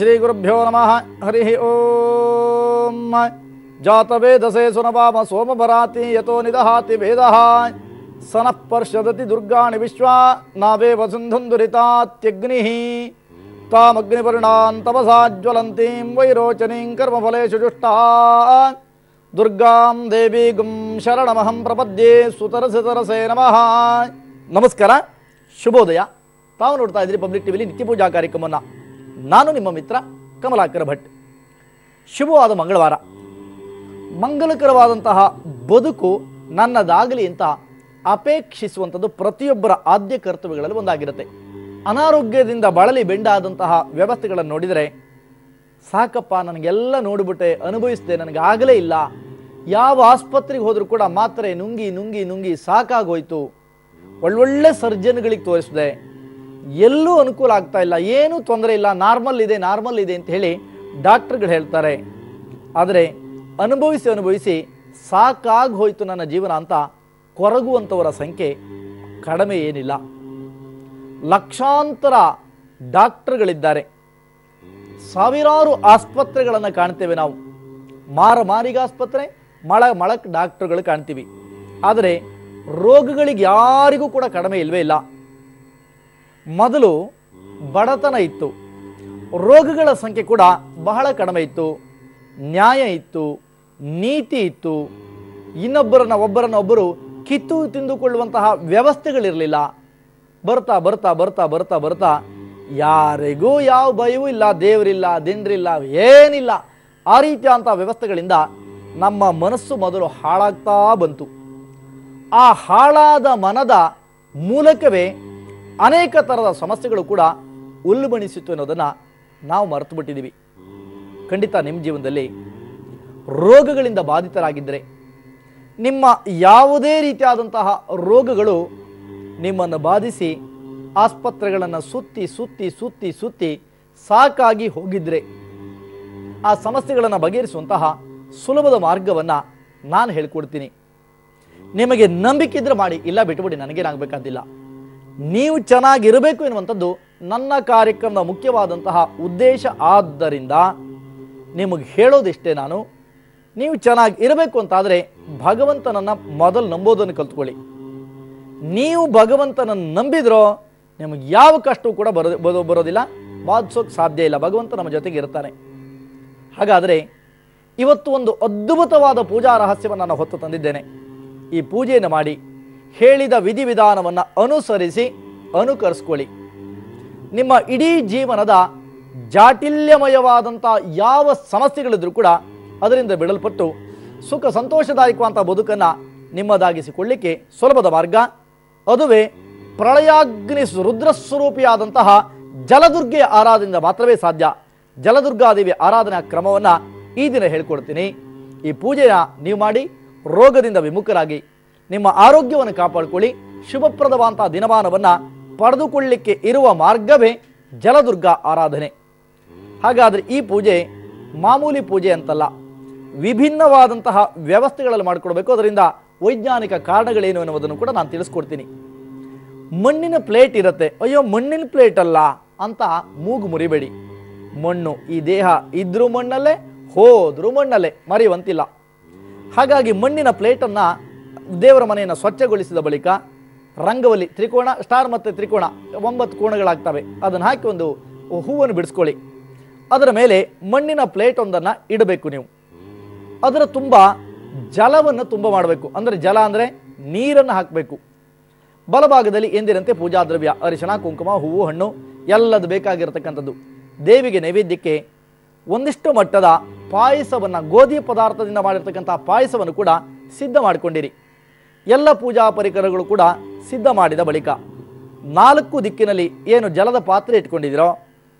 ಶ್ರೀ ಗುರುಭ್ಯೋ ನಮಃ. ಹರಿ ಓಂ. ಜಾತವೇದಸೇ ಸುನವಾಮ ಸೋಮಭರಾತಿ ಯತೋ ನಿದಹಾತಿ ವೇದಃ ಸನಃ ಪರ್ಷದತಿ ದುರ್ಗಾಣಿ ವಿಶ್ವಾ ನಾವೇ ವಸುಂಧುಂದುರಿತಾತ್ಯಗ್ನಿಃ ತಾಮಗ್ನಿಪರ್ಣಾನ್ ತಪಸಾ ಜ್ವಲಂತೀಂ ವೈರೋಚನೀಂ ಕರ್ಮಫಲೇಷು ಜುಷ್ಟಾ ದುರ್ಗಾಂ ದೇವೀಗುಂ ಶರಣಮಹಂ ಪ್ರಪದ್ಯೆ ಸುತರಸೆ ನಮಃ. ನಮಸ್ಕಾರ, ಶುಭೋದಯ. ತಾವು ನೋಡ್ತಾ ಇದ್ರಿ ಪಬ್ಲಿಕ್ ಟಿವಿಲಿ ನಿತ್ಯ ಪೂಜಾ ಕಾರ್ಯಕ್ರಮವನ್ನು. ನಾನು ನಿಮ್ಮ ಮಿತ್ರ ಕಮಲಾಕರ ಭಟ್. ಶುಭವಾದ ಮಂಗಳವಾರ. ಮಂಗಲಕರವಾದಂತಹ ಬದುಕು ನನ್ನದಾಗಲಿ ಅಂತ ಅಪೇಕ್ಷಿಸುವಂಥದ್ದು ಪ್ರತಿಯೊಬ್ಬರ ಆದ್ಯ ಕರ್ತವ್ಯಗಳಲ್ಲಿ ಒಂದಾಗಿರುತ್ತೆ. ಅನಾರೋಗ್ಯದಿಂದ ಬಳಲಿ ಬೆಂಡಾದಂತಹ ವ್ಯವಸ್ಥೆಗಳನ್ನು ನೋಡಿದರೆ ಸಾಕಪ್ಪ, ನನಗೆಲ್ಲ ನೋಡಿಬಿಟ್ಟೆ, ಅನುಭವಿಸಿದೆ, ನನಗೆ ಆಗಲೇ ಇಲ್ಲ, ಯಾವ ಆಸ್ಪತ್ರೆಗೆ ಹೋದರೂ ಕೂಡ ಮಾತ್ರೆ ನುಂಗಿ ನುಂಗಿ ನುಂಗಿ ಸಾಕಾಗೋಯ್ತು, ಒಳ್ಳೊಳ್ಳೆ ಸರ್ಜನ್ಗಳಿಗೆ ತೋರಿಸಿದೆ, ಎಲ್ಲೂ ಅನುಕೂಲ ಆಗ್ತಾ ಇಲ್ಲ, ಏನೂ ತೊಂದರೆ ಇಲ್ಲ, ನಾರ್ಮಲ್ ಇದೆ ಅಂತ ಹೇಳಿ ಡಾಕ್ಟರ್ಗಳು ಹೇಳ್ತಾರೆ. ಆದರೆ ಅನುಭವಿಸಿ ಅನುಭವಿಸಿ ಸಾಕಾಗಿ ಹೋಯ್ತು ನನ್ನ ಜೀವನ ಅಂತ ಕೊರಗುವಂಥವರ ಸಂಖ್ಯೆ ಕಡಿಮೆ ಏನಿಲ್ಲ. ಲಕ್ಷಾಂತರ ಡಾಕ್ಟರ್ಗಳಿದ್ದಾರೆ, ಸಾವಿರಾರು ಆಸ್ಪತ್ರೆಗಳನ್ನು ಕಾಣ್ತೇವೆ ನಾವು. ಮಾರಿಗೆ ಆಸ್ಪತ್ರೆ, ಮಳಕ್ಕೆ ಡಾಕ್ಟರ್ಗಳು ಕಾಣ್ತೀವಿ. ಆದರೆ ರೋಗಗಳಿಗೆ ಯಾರಿಗೂ ಕೂಡ ಕಡಿಮೆ ಇಲ್ಲವೇ ಇಲ್ಲ. ಮೊದಲು ಬಡತನ ಇತ್ತು, ರೋಗಗಳ ಸಂಖ್ಯೆ ಕೂಡ ಬಹಳ ಕಡಿಮೆ ಇತ್ತು, ನ್ಯಾಯ ಇತ್ತು, ನೀತಿ ಇತ್ತು, ಒಬ್ಬರನ್ನೊಬ್ಬರು ಕಿತ್ತು ತಿಂದುಕೊಳ್ಳುವಂತಹ ವ್ಯವಸ್ಥೆಗಳಿರಲಿಲ್ಲ. ಬರ್ತಾ ಬರ್ತಾ ಬರ್ತಾ ಬರ್ತಾ ಬರ್ತಾ ಯಾರಿಗೂ ಯಾವ ಭಯವೂ ಇಲ್ಲ, ದೇವರಿಲ್ಲ, ದಿಂಡ್ರಿಲ್ಲ, ಏನಿಲ್ಲ. ಆ ರೀತಿಯಾದಂಥ ವ್ಯವಸ್ಥೆಗಳಿಂದ ನಮ್ಮ ಮನಸ್ಸು ಮೊದಲು ಹಾಳಾಗ್ತಾ ಬಂತು. ಆ ಹಾಳಾದ ಮನದ ಮೂಲಕವೇ ಅನೇಕ ಥರದ ಸಮಸ್ಯೆಗಳು ಕೂಡ ಉಲ್ಬಣಿಸಿತು ಅನ್ನೋದನ್ನು ನಾವು ಮರೆತು ಬಿಟ್ಟಿದ್ದೀವಿ. ಖಂಡಿತ ನಿಮ್ಮ ಜೀವನದಲ್ಲಿ ರೋಗಗಳಿಂದ ಬಾಧಿತರಾಗಿದ್ದರೆ, ನಿಮ್ಮ ಯಾವುದೇ ರೀತಿಯಾದಂತಹ ರೋಗಗಳು ನಿಮ್ಮನ್ನು ಬಾಧಿಸಿ ಆಸ್ಪತ್ರೆಗಳನ್ನು ಸುತ್ತಿ ಸುತ್ತಿ ಸುತ್ತಿ ಸುತ್ತಿ ಸಾಕಾಗಿ ಹೋಗಿದ್ರೆ, ಆ ಸಮಸ್ಯೆಗಳನ್ನು ಬಗೆಹರಿಸುವಂತಹ ಸುಲಭದ ಮಾರ್ಗವನ್ನು ನಾನು ಹೇಳ್ಕೊಡ್ತೀನಿ. ನಿಮಗೆ ನಂಬಿಕೆ ಇದ್ರೆ ಮಾಡಿ, ಇಲ್ಲ ಬಿಟ್ಟುಬಿಡಿ, ನನಗೇನಾಗಬೇಕಾದಿಲ್ಲ. ನೀವು ಚೆನ್ನಾಗಿರಬೇಕು ಎನ್ನುವಂಥದ್ದು ನನ್ನ ಕಾರ್ಯಕ್ರಮದ ಮುಖ್ಯವಾದಂತಹ ಉದ್ದೇಶ. ಆದ್ದರಿಂದ ನಿಮಗೆ ಹೇಳೋದಿಷ್ಟೇ, ನಾನು ನೀವು ಚೆನ್ನಾಗಿ ಇರಬೇಕು ಅಂತಾದರೆ ಭಗವಂತನನ್ನು ಮೊದಲು ನಂಬೋದನ್ನು ಕಲ್ತ್ಕೊಳ್ಳಿ. ನೀವು ಭಗವಂತನನ್ನು ನಂಬಿದ್ರೋ ನಿಮಗೆ ಯಾವ ಕಷ್ಟವೂ ಕೂಡ ಬರೋದಿಲ್ಲ, ಬಾಧಿಸೋಕೆ ಸಾಧ್ಯ ಇಲ್ಲ. ಭಗವಂತ ನಮ್ಮ ಜೊತೆಗೆ ಇರ್ತಾನೆ. ಹಾಗಾದರೆ ಇವತ್ತು ಒಂದು ಅದ್ಭುತವಾದ ಪೂಜಾ ರಹಸ್ಯವನ್ನು ನಾನು ಹೊತ್ತು ತಂದಿದ್ದೇನೆ. ಈ ಪೂಜೆಯನ್ನು ಮಾಡಿ ಹೇಳಿದ ವಿಧಿವಿಧಾನವನ್ನು ಅನುಕರಿಸ್ಕೊಳ್ಳಿ. ನಿಮ್ಮ ಇಡೀ ಜೀವನದ ಜಾಟಿಲ್ಯಮಯವಾದಂಥ ಯಾವ ಸಮಸ್ಯೆಗಳಿದ್ರೂ ಕೂಡ ಅದರಿಂದ ಬಿಡಲ್ಪಟ್ಟು ಸುಖ ಸಂತೋಷದಾಯಕವಾದಂಥ ಬದುಕನ್ನು ನಿಮ್ಮದಾಗಿಸಿಕೊಳ್ಳಿಕ್ಕೆ ಸುಲಭದ ಮಾರ್ಗ, ಅದುವೇ ಪ್ರಳಯಾಗ್ನಿ ರುದ್ರಸ್ವರೂಪಿಯಾದಂತಹ ಜಲದುರ್ಗೆಯ ಆರಾಧನೆಯಿಂದ ಮಾತ್ರವೇ ಸಾಧ್ಯ. ಜಲದುರ್ಗಾದೇವಿಯ ಆರಾಧನಾ ಕ್ರಮವನ್ನು ಈ ದಿನ ಹೇಳ್ಕೊಡ್ತೀನಿ. ಈ ಪೂಜೆಯ ನೀವು ಮಾಡಿ ರೋಗದಿಂದ ವಿಮುಖರಾಗಿ ನಿಮ್ಮ ಆರೋಗ್ಯವನ್ನು ಕಾಪಾಡಿಕೊಳ್ಳಿ. ಶುಭಪ್ರದವಾದಂಥ ದಿನಮಾನವನ್ನು ಪಡೆದುಕೊಳ್ಳಲಿಕ್ಕೆ ಇರುವ ಮಾರ್ಗವೇ ಜಲದುರ್ಗಾ ಆರಾಧನೆ. ಹಾಗಾದರೆ ಈ ಪೂಜೆ ಮಾಮೂಲಿ ಪೂಜೆ ಅಂತಲ್ಲ, ವಿಭಿನ್ನವಾದಂತಹ ವ್ಯವಸ್ಥೆಗಳಲ್ಲಿ ಮಾಡಿಕೊಡ್ಬೇಕು. ಅದರಿಂದ ವೈಜ್ಞಾನಿಕ ಕಾರಣಗಳೇನು ಎನ್ನುವುದನ್ನು ಕೂಡ ನಾನು ತಿಳಿಸ್ಕೊಡ್ತೀನಿ. ಮಣ್ಣಿನ ಪ್ಲೇಟ್ ಇರುತ್ತೆ, ಅಯ್ಯೋ ಮಣ್ಣಿನ ಪ್ಲೇಟ್ ಅಲ್ಲ ಅಂತ ಮೂಗು ಮುರಿಬೇಡಿ. ಮಣ್ಣು, ಈ ದೇಹ ಇದ್ರೂ ಮಣ್ಣಲ್ಲೇ, ಹೋದ್ರೂ ಮಣ್ಣಲ್ಲೇ, ಮರೆಯುವಂತಿಲ್ಲ. ಹಾಗಾಗಿ ಮಣ್ಣಿನ ಪ್ಲೇಟನ್ನು ದೇವರ ಮನೆಯನ್ನು ಸ್ವಚ್ಛಗೊಳಿಸಿದ ಬಳಿಕ ರಂಗವಲ್ಲಿ ತ್ರಿಕೋಣ, ಸ್ಟಾರ್ ಮತ್ತು ತ್ರಿಕೋಣ 9 ಕೋಣಗಳಾಗ್ತವೆ, ಅದನ್ನು ಹಾಕಿ ಒಂದು ಹೂವನ್ನು ಬಿಡಿಸ್ಕೊಳ್ಳಿ. ಅದರ ಮೇಲೆ ಮಣ್ಣಿನ ಪ್ಲೇಟ್ ಒಂದನ್ನು ಇಡಬೇಕು. ನೀವು ಅದರ ತುಂಬ ಜಲವನ್ನು ತುಂಬ ಮಾಡಬೇಕು. ಅಂದರೆ ಜಲ ಅಂದರೆ ನೀರನ್ನು ಹಾಕಬೇಕು. ಬಲಭಾಗದಲ್ಲಿ ಎಂದಿನಂತೆ ಪೂಜಾ ದ್ರವ್ಯ, ಅರಿಶಿಣ, ಕುಂಕುಮ, ಹೂವು, ಹಣ್ಣು ಎಲ್ಲದು ಬೇಕಾಗಿರತಕ್ಕಂಥದ್ದು. ದೇವಿಗೆ ನೈವೇದ್ಯಕ್ಕೆ ಒಂದಿಷ್ಟು ಮಟ್ಟದ ಪಾಯಸವನ್ನು, ಗೋಧಿ ಪದಾರ್ಥದಿಂದ ಮಾಡಿರ್ತಕ್ಕಂಥ ಪಾಯಸವನ್ನು ಕೂಡ ಸಿದ್ಧ ಮಾಡಿಕೊಂಡಿರಿ. ಎಲ್ಲ ಪೂಜಾ ಪರಿಕರಗಳು ಕೂಡ ಸಿದ್ಧ ಮಾಡಿದ ಬಳಿಕ 4 ದಿಕ್ಕಿನಲ್ಲಿ ಏನು ಜಲದ ಪಾತ್ರೆ ಇಟ್ಕೊಂಡಿದ್ದೀರೋ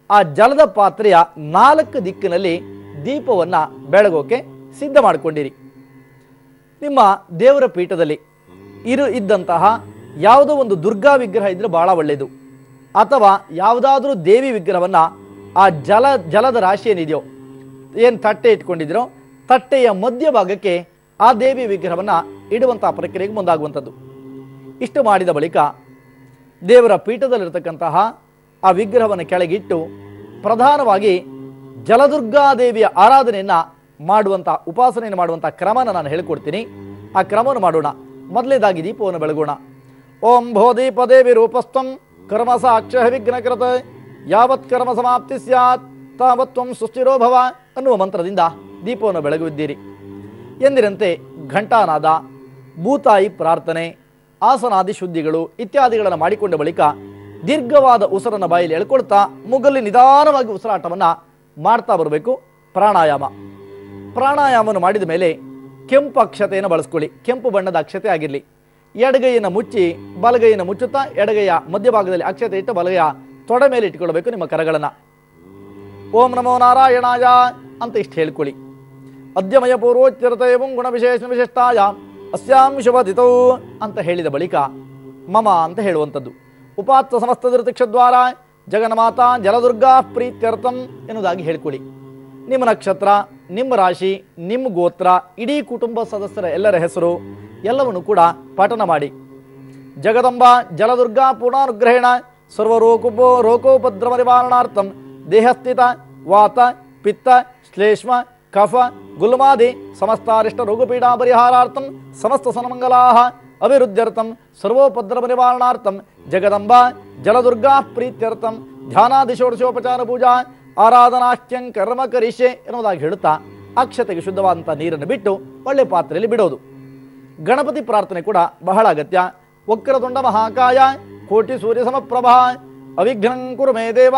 ಆ ಜಲದ ಪಾತ್ರೆಯ 4 ದಿಕ್ಕಿನಲ್ಲಿ ದೀಪವನ್ನು ಬೆಳಗೋಕೆ ಸಿದ್ಧ ಮಾಡಿಕೊಂಡಿರಿ. ನಿಮ್ಮ ದೇವರ ಪೀಠದಲ್ಲಿ ಇದ್ದಂತಹ ಯಾವುದೋ ಒಂದು ದುರ್ಗಾ ವಿಗ್ರಹ ಇದ್ದರೆ ಬಹಳ ಒಳ್ಳೆಯದು. ಅಥವಾ ಯಾವುದಾದ್ರೂ ದೇವಿ ವಿಗ್ರಹವನ್ನು ಆ ಜಲದ ರಾಶಿ ಏನಿದೆಯೋ, ಏನು ತಟ್ಟೆ ಇಟ್ಕೊಂಡಿದ್ದೀರೋ ತಟ್ಟೆಯ ಮಧ್ಯಭಾಗಕ್ಕೆ ಆ ದೇವಿ ವಿಗ್ರಹವನ್ನು ಇಡುವಂತಹ ಪ್ರಕ್ರಿಯೆಗೆ ಮುಂದಾಗುವಂಥದ್ದು. ಇಷ್ಟು ಮಾಡಿದ ಬಳಿಕ ದೇವರ ಪೀಠದಲ್ಲಿರತಕ್ಕಂತಹ ಆ ವಿಗ್ರಹವನ್ನು ಕೆಳಗಿಟ್ಟು ಪ್ರಧಾನವಾಗಿ ಜಲದುರ್ಗಾದೇವಿಯ ಆರಾಧನೆಯನ್ನು ಮಾಡುವಂಥ ಉಪಾಸನೆಯನ್ನು ಮಾಡುವಂಥ ಕ್ರಮನ ನಾನು ಹೇಳಿಕೊಡ್ತೀನಿ. ಆ ಕ್ರಮವನ್ನು ಮಾಡೋಣ. ಮೊದಲನೇದಾಗಿ ದೀಪವನ್ನು ಬೆಳಗೋಣ. ಓಂ ಭೋ ದೀಪದೇವಿ ರೂಪಸ್ಥಂ ಕರ್ಮ ಸಾಕ್ಷ ವಿಘ್ನಕೃತ ಯಾವತ್ ಕರ್ಮ ಸಮಾಪ್ತಿ ಸ್ಯಾತ್ ತಾವತ್ವಂ ಸುಸ್ಥಿರೋ ಭವ ಅನ್ನುವ ಮಂತ್ರದಿಂದ ದೀಪವನ್ನು ಬೆಳಗುವಿದ್ದೀರಿ. ಎಂದಿನಂತೆ ಘಂಟಾನಾದ, ಭೂತಾಯಿ ಪ್ರಾರ್ಥನೆ, ಆಸನಾದಿ ಶುದ್ಧಿಗಳು ಇತ್ಯಾದಿಗಳನ್ನು ಮಾಡಿಕೊಂಡ ಬಳಿಕ ದೀರ್ಘವಾದ ಉಸಿರನ್ನು ಬಾಯಲ್ಲಿ ಎಳ್ಕೊಳ್ತಾ ಮುಗಲ್ಲಿ ನಿಧಾನವಾಗಿ ಉಸಿರಾಟವನ್ನು ಮಾಡ್ತಾ ಬರಬೇಕು. ಪ್ರಾಣಾಯಾಮವನ್ನು ಮಾಡಿದ ಮೇಲೆ ಕೆಂಪು ಅಕ್ಷತೆಯನ್ನು ಬಳಸ್ಕೊಳ್ಳಿ. ಕೆಂಪು ಬಣ್ಣದ ಅಕ್ಷತೆ ಆಗಿರಲಿ. ಎಡಗೈಯನ್ನು ಮುಚ್ಚಿ ಬಲಗೈಯನ್ನು ಮುಚ್ಚುತ್ತಾ ಎಡಗೈಯ ಮಧ್ಯಭಾಗದಲ್ಲಿ ಅಕ್ಷತೆ ಇಟ್ಟು ಬಲಗೈಯ ತೊಡೆ ಮೇಲೆ ಇಟ್ಕೊಳ್ಬೇಕು ನಿಮ್ಮ ಕರಗಳನ್ನು. ಓಂ ನಮೋ ನಾರಾಯಣಾಯ ಅಂತ ಇಷ್ಟು ಹೇಳ್ಕೊಳ್ಳಿ. ಅದ್ಯಮಯ ಪೂರ್ವೋಚ್ಚರತೇವಂ ಗುಣ ವಿಶೇಷಾಯ ಅಸ್ಯಾಂ ಶುಭದಿತೌ ಅಂತ ಹೇಳಿದ ಬಳಿಕ ಮಮ ಅಂತ ಹೇಳುವಂಥದ್ದು. ಉಪಾತ್ತ ಸಮಸ್ತ ಋತಿಕ್ಷದ್ವಾರ ಜಗನ್ಮಾತಾ ಜಲದುರ್ಗಾ ಪ್ರೀತ್ಯರ್ಥಂ ಎನ್ನುವುದಾಗಿ ಹೇಳ್ಕೊಳ್ಳಿ. ನಿಮ್ಮ ನಕ್ಷತ್ರ, ನಿಮ್ಮ ರಾಶಿ, ನಿಮ್ಮ ಗೋತ್ರ, ಇಡೀ ಕುಟುಂಬ ಸದಸ್ಯರ ಎಲ್ಲರ ಹೆಸರು ಎಲ್ಲವನ್ನು ಕೂಡ ಪಠನ ಮಾಡಿ. ಜಗದಂಬ ಜಲದುರ್ಗಾ ಪೂರ್ಣಾನುಗ್ರಹೇಣ ರೋಕೋಪದ್ರವ ನಿವಾರಣಾರ್ಥಂ ದೇಹಸ್ಥಿತ ವಾತ ಪಿತ್ತ ಶ್ಲೇಷ್ಮ ಕಫ ಗುಲ್ಮಾದಿ ಸಮಸ್ತಾರಿಷ್ಟ ರೋಗಪೀಡಾ ಪರಿಹಾರಾರ್ಥಂ ಸಮಸ್ತ ಸನ್ಮಂಗಲಾಹ ಅಭಿವೃದ್ಧ್ಯರ್ಥಂ ಸರ್ವೋಪದ್ರವ ನಿವಾರಣಾರ್ಥಂ ಜಗದಂಬ ಜಲದುರ್ಗಾ ಪ್ರೀತ್ಯರ್ಥಂ ಧ್ಯಾನಾದಿ ಷೋಡಶೋಪಚಾರ ಪೂಜಾ ಆರಾಧನಾಶ್ಚಂ ಕರ್ಮ ಕರಿಷ್ಯೆ ಎನ್ನುವುದಾಗಿ ಹೇಳುತ್ತಾ ಅಕ್ಷತೆಗೆ ಶುದ್ಧವಾದಂಥ ನೀರನ್ನು ಬಿಟ್ಟು ಒಳ್ಳೆ ಪಾತ್ರೆಯಲ್ಲಿ ಬಿಡೋದು. ಗಣಪತಿ ಪ್ರಾರ್ಥನೆ ಕೂಡ ಬಹಳ ಅಗತ್ಯ. ವಕ್ರತುಂಡ ಮಹಾಕಾಯ ಕೋಟಿ ಸೂರ್ಯ ಸಮಪ್ರಭಾ ಅವಿಘ್ನಂ ಕುರು ಮೇ ದೇವ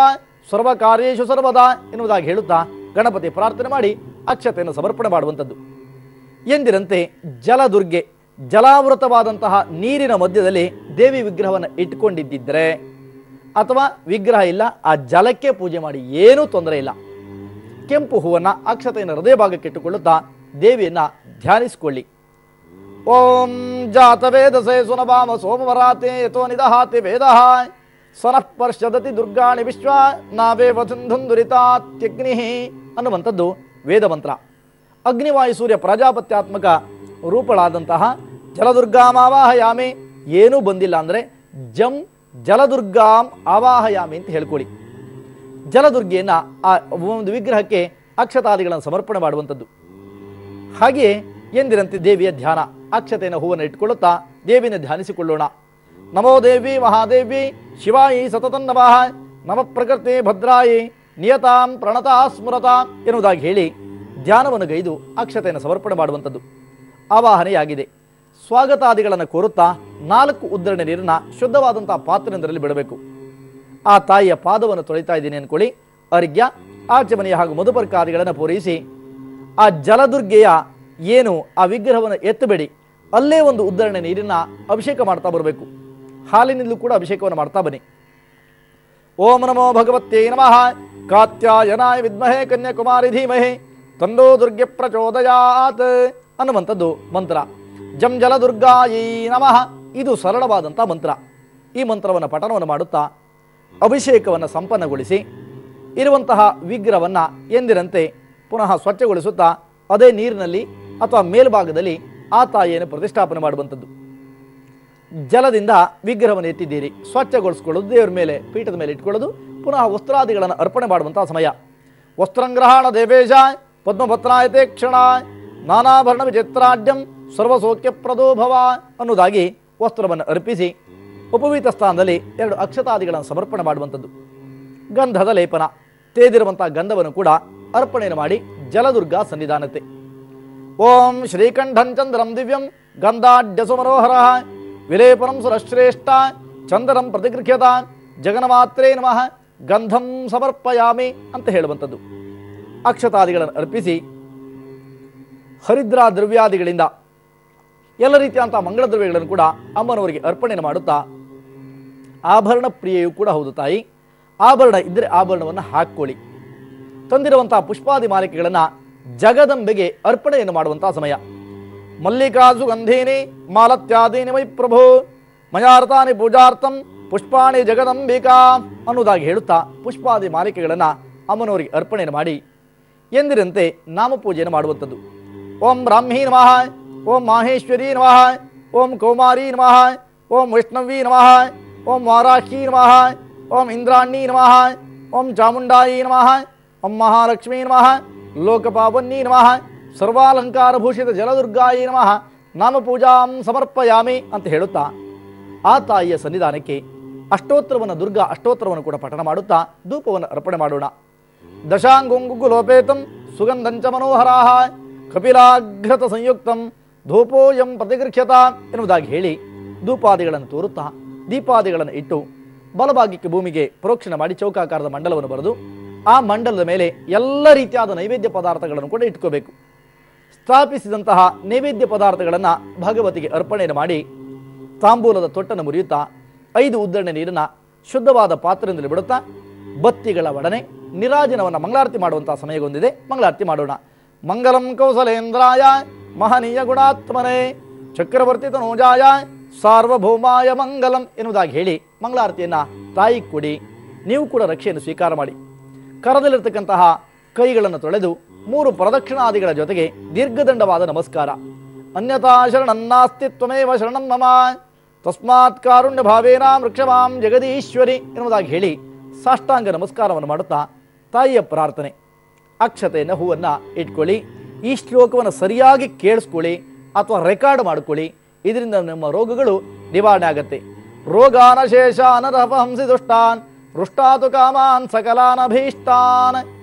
ಸರ್ವಕಾರ್ಯೇಷು ಸರ್ವದಾ ಎನ್ನುವುದಾಗಿ ಹೇಳುತ್ತಾ ಗಣಪತಿ ಪ್ರಾರ್ಥನೆ ಮಾಡಿ ಅಕ್ಷತೆಯನ್ನು ಸಮರ್ಪಣೆ ಮಾಡುವಂಥದ್ದು. ಎಂದಿನಂತೆ ಜಲದುರ್ಗೆ ಜಲಾವೃತವಾದಂತಹ ನೀರಿನ ಮಧ್ಯದಲ್ಲಿ ದೇವಿ ವಿಗ್ರಹವನ್ನು ಇಟ್ಕೊಂಡಿದ್ದರೆ ಅಥವಾ ವಿಗ್ರಹ ಇಲ್ಲ, ಆ ಜಲಕ್ಕೆ ಪೂಜೆ ಮಾಡಿ, ಏನೂ ತೊಂದರೆ ಇಲ್ಲ. ಕೆಂಪು ಹೂವನ್ನು ಅಕ್ಷತೆಯನ್ನು ಹೃದಯ ಭಾಗಕ್ಕೆ ಇಟ್ಟುಕೊಳ್ಳುತ್ತಾ ದೇವಿಯನ್ನು ಧ್ಯಾನಿಸಿಕೊಳ್ಳಿ. ಓಂ ಜಾತವೇದಸೇ ಸುನಭಾಮ ಸೋಮವರಾತೆ ಯಥೋ ನಿದಹಾತಿ ವೇದಃ ಸ್ವನಃ ಪರ್ಷದತಿ ದುರ್ಗಾಣಿ ವಿಶ್ವ ನಾವೇವ ಸಿಂಧುಂದುರಿತಾತ್ಯಗ್ನಿ ಅನ್ನುವಂಥದ್ದು ವೇದ ಮಂತ್ರ. ಅಗ್ನಿವಾಯು ಸೂರ್ಯ ಪ್ರಜಾಪತ್ಯಾತ್ಮಕ ರೂಪಳಾದಂತಹ ಜಲದುರ್ಗಾಮಾವಾಹಯಾಮಿ, ಏನೂ ಬಂದಿಲ್ಲ ಅಂದರೆ ಜಲದುರ್ಗಾಂ ಆವಾಹಯಾಮಿ ಅಂತ ಹೇಳ್ಕೊಳ್ಳಿ. ಜಲದುರ್ಗೆಯನ್ನು ಆ ಒಂದು ವಿಗ್ರಹಕ್ಕೆ ಅಕ್ಷತಾದಿಗಳನ್ನು ಸಮರ್ಪಣೆ ಮಾಡುವಂಥದ್ದು. ಹಾಗೆಯೇ ಎಂದಿನಂತೆ ದೇವಿಯ ಧ್ಯಾನ, ಅಕ್ಷತೆಯನ್ನು ಹೂವನ್ನು ಇಟ್ಟುಕೊಳ್ಳುತ್ತಾ ದೇವಿಯನ್ನು ಧ್ಯಾನಿಸಿಕೊಳ್ಳೋಣ. ನಮೋ ದೇವಿ ಮಹಾದೇವಿ ಶಿವಾಯಿ ಸತತನ್ನಮಃ ನಮ ಪ್ರಕೃತಿ ಭದ್ರಾಯಿ ನಿಯತಾಂ ಪ್ರಣತಾ ಸ್ಮೃತಾ ಎನ್ನುವುದಾಗಿ ಹೇಳಿ ಧ್ಯಾನವನ್ನು ಗೈದು ಅಕ್ಷತೆಯನ್ನು ಸಮರ್ಪಣೆ ಮಾಡುವಂಥದ್ದು ಆವಾಹನೆಯಾಗಿದೆ. ಸ್ವಾಗತಾದಿಗಳನ್ನು ಕೋರುತ್ತಾ 4 ಉದ್ದರಣೆ ನೀರನ್ನು ಶುದ್ಧವಾದಂಥ ಪಾತ್ರೆಯೊಂದರಲ್ಲಿ ಬಿಡಬೇಕು. ಆ ತಾಯಿಯ ಪಾದವನ್ನು ತೊಳಿತಾ ಇದ್ದೀನಿ ಅಂದ್ಕೊಳ್ಳಿ. ಅರ್ಘ್ಯ ಆಚಮನೆಯ ಹಾಗೂ ಮಧುಪರ್ಕಾದಿಗಳನ್ನು ಪೂರೈಸಿ ಆ ಜಲದುರ್ಗೆಯ ಏನು ಆ ವಿಗ್ರಹವನ್ನು ಎತ್ತಬೇಡಿ, ಅಲ್ಲೇ ಒಂದು ಉದ್ದರಣೆ ನೀರನ್ನು ಅಭಿಷೇಕ ಮಾಡ್ತಾ ಬರಬೇಕು. ಹಾಲಿನಿಂದಲೂ ಕೂಡ ಅಭಿಷೇಕವನ್ನು ಮಾಡ್ತಾ ಬನ್ನಿ. ಓಂ ನಮೋ ಭಗವತ್ಯೈ ನಮಃ ಕಾತ್ಯಾಯನಾಯ ವಿದ್ಮಹೇ ಕನ್ಯಾಕುಮಾರಿ ಧೀಮಹಿ ತನ್ನೋ ದುರ್ಗೆ ಪ್ರಚೋದಯಾತ್ ಅನ್ನುವಂಥದ್ದು ಮಂತ್ರ. ಜಂ ಜಲದುರ್ಗಾಯೈ ನಮಃ. ಇದು ಸರಳವಾದಂಥ ಮಂತ್ರ. ಈ ಮಂತ್ರವನ್ನು ಪಠನವನ್ನು ಮಾಡುತ್ತಾ ಅಭಿಷೇಕವನ್ನು ಸಂಪನ್ನಗೊಳಿಸಿ ಇರುವಂತಹ ವಿಗ್ರಹವನ್ನು ಎಂದಿನಂತೆ ಪುನಃ ಸ್ವಚ್ಛಗೊಳಿಸುತ್ತಾ ಅದೇ ನೀರಿನಲ್ಲಿ ಅಥವಾ ಮೇಲ್ಭಾಗದಲ್ಲಿ ಆ ತಾಯಿಯನ್ನು ಪ್ರತಿಷ್ಠಾಪನೆ ಮಾಡುವಂಥದ್ದು. ಜಲದಿಂದ ವಿಗ್ರಹವನ್ನು ಎತ್ತಿದ್ದೀರಿ, ಸ್ವಚ್ಛಗೊಳಿಸ್ಕೊಳ್ಳೋದು, ದೇವರ ಮೇಲೆ ಪೀಠದ ಮೇಲೆ ಇಟ್ಕೊಳ್ಳೋದು, ಪುನಃ ವಸ್ತ್ರಾದಿಗಳನ್ನು ಅರ್ಪಣೆ ಮಾಡುವಂತಹ ಸಮಯ. ವಸ್ತ್ರಂಗ್ರಹಣ ದೇವೇಶ ಪದ್ಮಪತ್ರಾಯತೆ ಕ್ಷಣ ನಾನಾಭರಣ ವಿಚಿತ್ರಾಢ್ಯಂ ಸರ್ವಸೌಖ್ಯ ಪ್ರದೋಭವ ಅನ್ನೋದಾಗಿ ವಸ್ತ್ರವನ್ನು ಅರ್ಪಿಸಿ ಉಪವೀತ ಸ್ಥಾನದಲ್ಲಿ 2 ಅಕ್ಷತಾದಿಗಳನ್ನು ಸಮರ್ಪಣೆ ಮಾಡುವಂಥದ್ದು. ಗಂಧದ ಲೇಪನ, ತೇದಿರುವಂತಹ ಗಂಧವನ್ನು ಕೂಡ ಅರ್ಪಣೆಯನ್ನು ಮಾಡಿ ಜಲದುರ್ಗಾ ಸನ್ನಿಧಾನತೆ. ಓಂ ಶ್ರೀಕಂಠಂ ಚಂದ್ರಂ ದಿವ್ಯಂ ಗಂಧಾಢ್ಯಸು ಮನೋಹರ ವಿಲೇಪನಂ ಸುರಶ್ರೇಷ್ಠ ಚಂದ್ರಂ ಪ್ರತಿಗೃಹ್ಯತ ಜಗನ್ಮಾತ್ರೇ ನಮಃ ಗಂಧಂ ಸಮರ್ಪಯಾಮಿ ಅಂತ ಹೇಳುವಂಥದ್ದು. ಅಕ್ಷತಾದಿಗಳನ್ನು ಅರ್ಪಿಸಿ ಹರಿದ್ರ ದ್ರವ್ಯಾದಿಗಳಿಂದ ಎಲ್ಲ ರೀತಿಯಂತಹ ಮಂಗಳ ದ್ರವ್ಯಗಳನ್ನು ಕೂಡ ಅಮ್ಮನವರಿಗೆ ಅರ್ಪಣೆಯನ್ನು ಮಾಡುತ್ತಾ, ಆಭರಣ ಪ್ರಿಯೆಯೂ ಕೂಡ ಹೌದು ತಾಯಿ, ಆಭರಣ ಇದ್ದರೆ ಆಭರಣವನ್ನು ಹಾಕ್ಕೊಳ್ಳಿ. ತಂದಿರುವಂತಹ ಪುಷ್ಪಾದಿ ಮಾಲಿಕೆಗಳನ್ನು ಜಗದಂಬೆಗೆ ಅರ್ಪಣೆಯನ್ನು ಮಾಡುವಂತಹ ಸಮಯ. ಮಲ್ಲಿಕಾಸು ಗಂಧೀನಿ ಮಾಲತ್ಯಾದೀನಿ ವೈ ಪ್ರಭು ಮಯಾರ್ಥಾನಿ ಪೂಜಾರ್ಥಂ ಪುಷ್ಪಾಣಿ ಜಗದಂಬಿಕಾ ಅನ್ನುವುದಾಗಿ ಹೇಳುತ್ತಾ ಪುಷ್ಪಾದಿ ಮಾಲಿಕೆಗಳನ್ನು ಅಮ್ಮನವರಿಗೆ ಅರ್ಪಣೆಯನ್ನು ಮಾಡಿ ಎಂದಿರಂತೆ ನಾಮಪೂಜೆಯನ್ನು ಮಾಡುವಂಥದ್ದು. ಓಂ ಬ್ರಾಹ್ಮೀ ನಮಃ, ಓಂ ಮಾಹೇಶ್ವರಿ ನಮಃ, ಓಂ ಕೌಮಾರಿ ನಮಃ, ಓಂ ವೈಷ್ಣವೀ ನಮಃ, ಓಂ ವಾರಾಹಿ ನಮಃ, ಓಂ ಇಂದ್ರಾಣಿ ನಮಃ, ಓಂ ಚಾಮುಂಡಾಯಿ ನಮಃ, ಓಂ ಮಹಾಲಕ್ಷ್ಮೀ ನಮಃ, ಲೋಕಪಾವನ್ಯೀ ನಮಃ, ಸರ್ವಾಲಂಕಾರಭೂಷಿತ ಜಲದುರ್ಗಾಯಿ ನಮಃ, ನಾಮ ಪೂಜಾಂ ಸಮರ್ಪಯಾಮಿ ಅಂತ ಹೇಳುತ್ತಾ ಆ ತಾಯಿಯ ಸನ್ನಿಧಾನಕ್ಕೆ ಅಷ್ಟೋತ್ತರವನ್ನು ದುರ್ಗಾ ಅಷ್ಟೋತ್ತರವನ್ನು ಕೂಡ ಪಠಣ ಮಾಡುತ್ತಾ ಧೂಪವನ್ನು ಅರ್ಪಣೆ ಮಾಡೋಣ. ದಶಾಂಗುಂಗುಲೋಪೇತಂ ಸುಗಂಧಂಚ ಮನೋಹರಾಹ ಕಪಿಲಾಘ್ರತ ಸಂಯುಕ್ತಂ ಧೂಪೋಯಂ ಪ್ರತಿಗೃಹ್ಯತ ಎನ್ನುವುದಾಗಿ ಹೇಳಿ ಧೂಪಾದಿಗಳನ್ನು ತೋರುತ್ತಾ ದೀಪಾದಿಗಳನ್ನು ಇಟ್ಟು ಬಲಭಾಗಕ್ಕೆ ಭೂಮಿಗೆ ಪ್ರೋಕ್ಷಣೆ ಮಾಡಿ ಚೌಕಾಕಾರದ ಮಂಡಲವನ್ನು ಬರೆದು ಆ ಮಂಡಲದ ಮೇಲೆ ಎಲ್ಲ ರೀತಿಯಾದ ನೈವೇದ್ಯ ಪದಾರ್ಥಗಳನ್ನು ಕೂಡ ಇಟ್ಕೋಬೇಕು. ಸ್ಥಾಪಿಸಿದಂತಹ ನೈವೇದ್ಯ ಪದಾರ್ಥಗಳನ್ನು ಭಗವತಿಗೆ ಅರ್ಪಣೆಯನ್ನು ಮಾಡಿ ತಾಂಬೂಲದ ತೊಟ್ಟನ್ನು ಮುರಿಯುತ್ತಾ 5 ಉದ್ದರಣೆ ನೀರನ್ನು ಶುದ್ಧವಾದ ಪಾತ್ರೆಯಿಂದಲೇ ಬಿಡುತ್ತಾ ಬತ್ತಿಗಳ ಒಡನೆ ನಿರಾಜನವನ್ನು ಮಂಗಳಾರತಿ ಮಾಡುವಂತಹ ಸಮಯಗೊಂದಿದೆ. ಮಂಗಳಾರತಿ ಮಾಡೋಣ. ಮಂಗಲಂ ಕೌಸಲೇಂದ್ರಾಯ ಮಹನೀಯ ಗುಣಾತ್ಮನೇ ಚಕ್ರವರ್ತಿ ತನೂಜಾಯ ಸಾರ್ವಭೌಮಾಯ ಮಂಗಲಂ ಎನ್ನುವುದಾಗಿ ಹೇಳಿ ಮಂಗಳಾರತಿಯನ್ನು ತಾಯಿ ಕೊಡಿ. ನೀವು ಕೂಡ ರಕ್ಷೆಯನ್ನು ಸ್ವೀಕಾರ ಮಾಡಿ. ಕರದಲ್ಲಿರ್ತಕ್ಕಂತಹ ಕೈಗಳನ್ನು ತೊಳೆದು 3 ಪ್ರದಕ್ಷಿಣಾದಿಗಳ ಜೊತೆಗೆ ದೀರ್ಘದಂಡವಾದ ನಮಸ್ಕಾರ. ಅನ್ಯಥಾ ಶರಣನ್ನಾಸ್ತಿ ತ್ವಮೇವ ಶರಣಂ ಮಮ ತಸ್ಮಾತ್ ಕಾರುಣ್ಯ ಭಾವೇನ ವೃಕ್ಷವಾಂ ಜಗದೀಶ್ವರಿ ಎನ್ನುವುದಾಗಿ ಹೇಳಿ ಸಾಷ್ಟಾಂಗ ನಮಸ್ಕಾರವನ್ನು ಮಾಡುತ್ತಾ ತಾಯಿಯ ಪ್ರಾರ್ಥನೆ. ಅಕ್ಷತೆಯನ್ನು ಹೂವನ್ನು ಇಟ್ಕೊಳ್ಳಿ. ಈ ಶ್ಲೋಕವನ್ನು ಸರಿಯಾಗಿ ಕೇಳಿಸ್ಕೊಳ್ಳಿ ಅಥವಾ ರೆಕಾರ್ಡ್ ಮಾಡ್ಕೊಳ್ಳಿ. ಇದರಿಂದ ನಮ್ಮ ರೋಗಗಳು ನಿವಾರಣೆ ಆಗುತ್ತೆ. ರೋಗಾನಶೇಷ ಅನರಹಂಸಿ ದುಷ್ಟಾನ್ ಹೃಷ್ಟಾತು ಕಾಮಾನ್ ಸಕಲಾನಭೀಷ್ಟಾನ್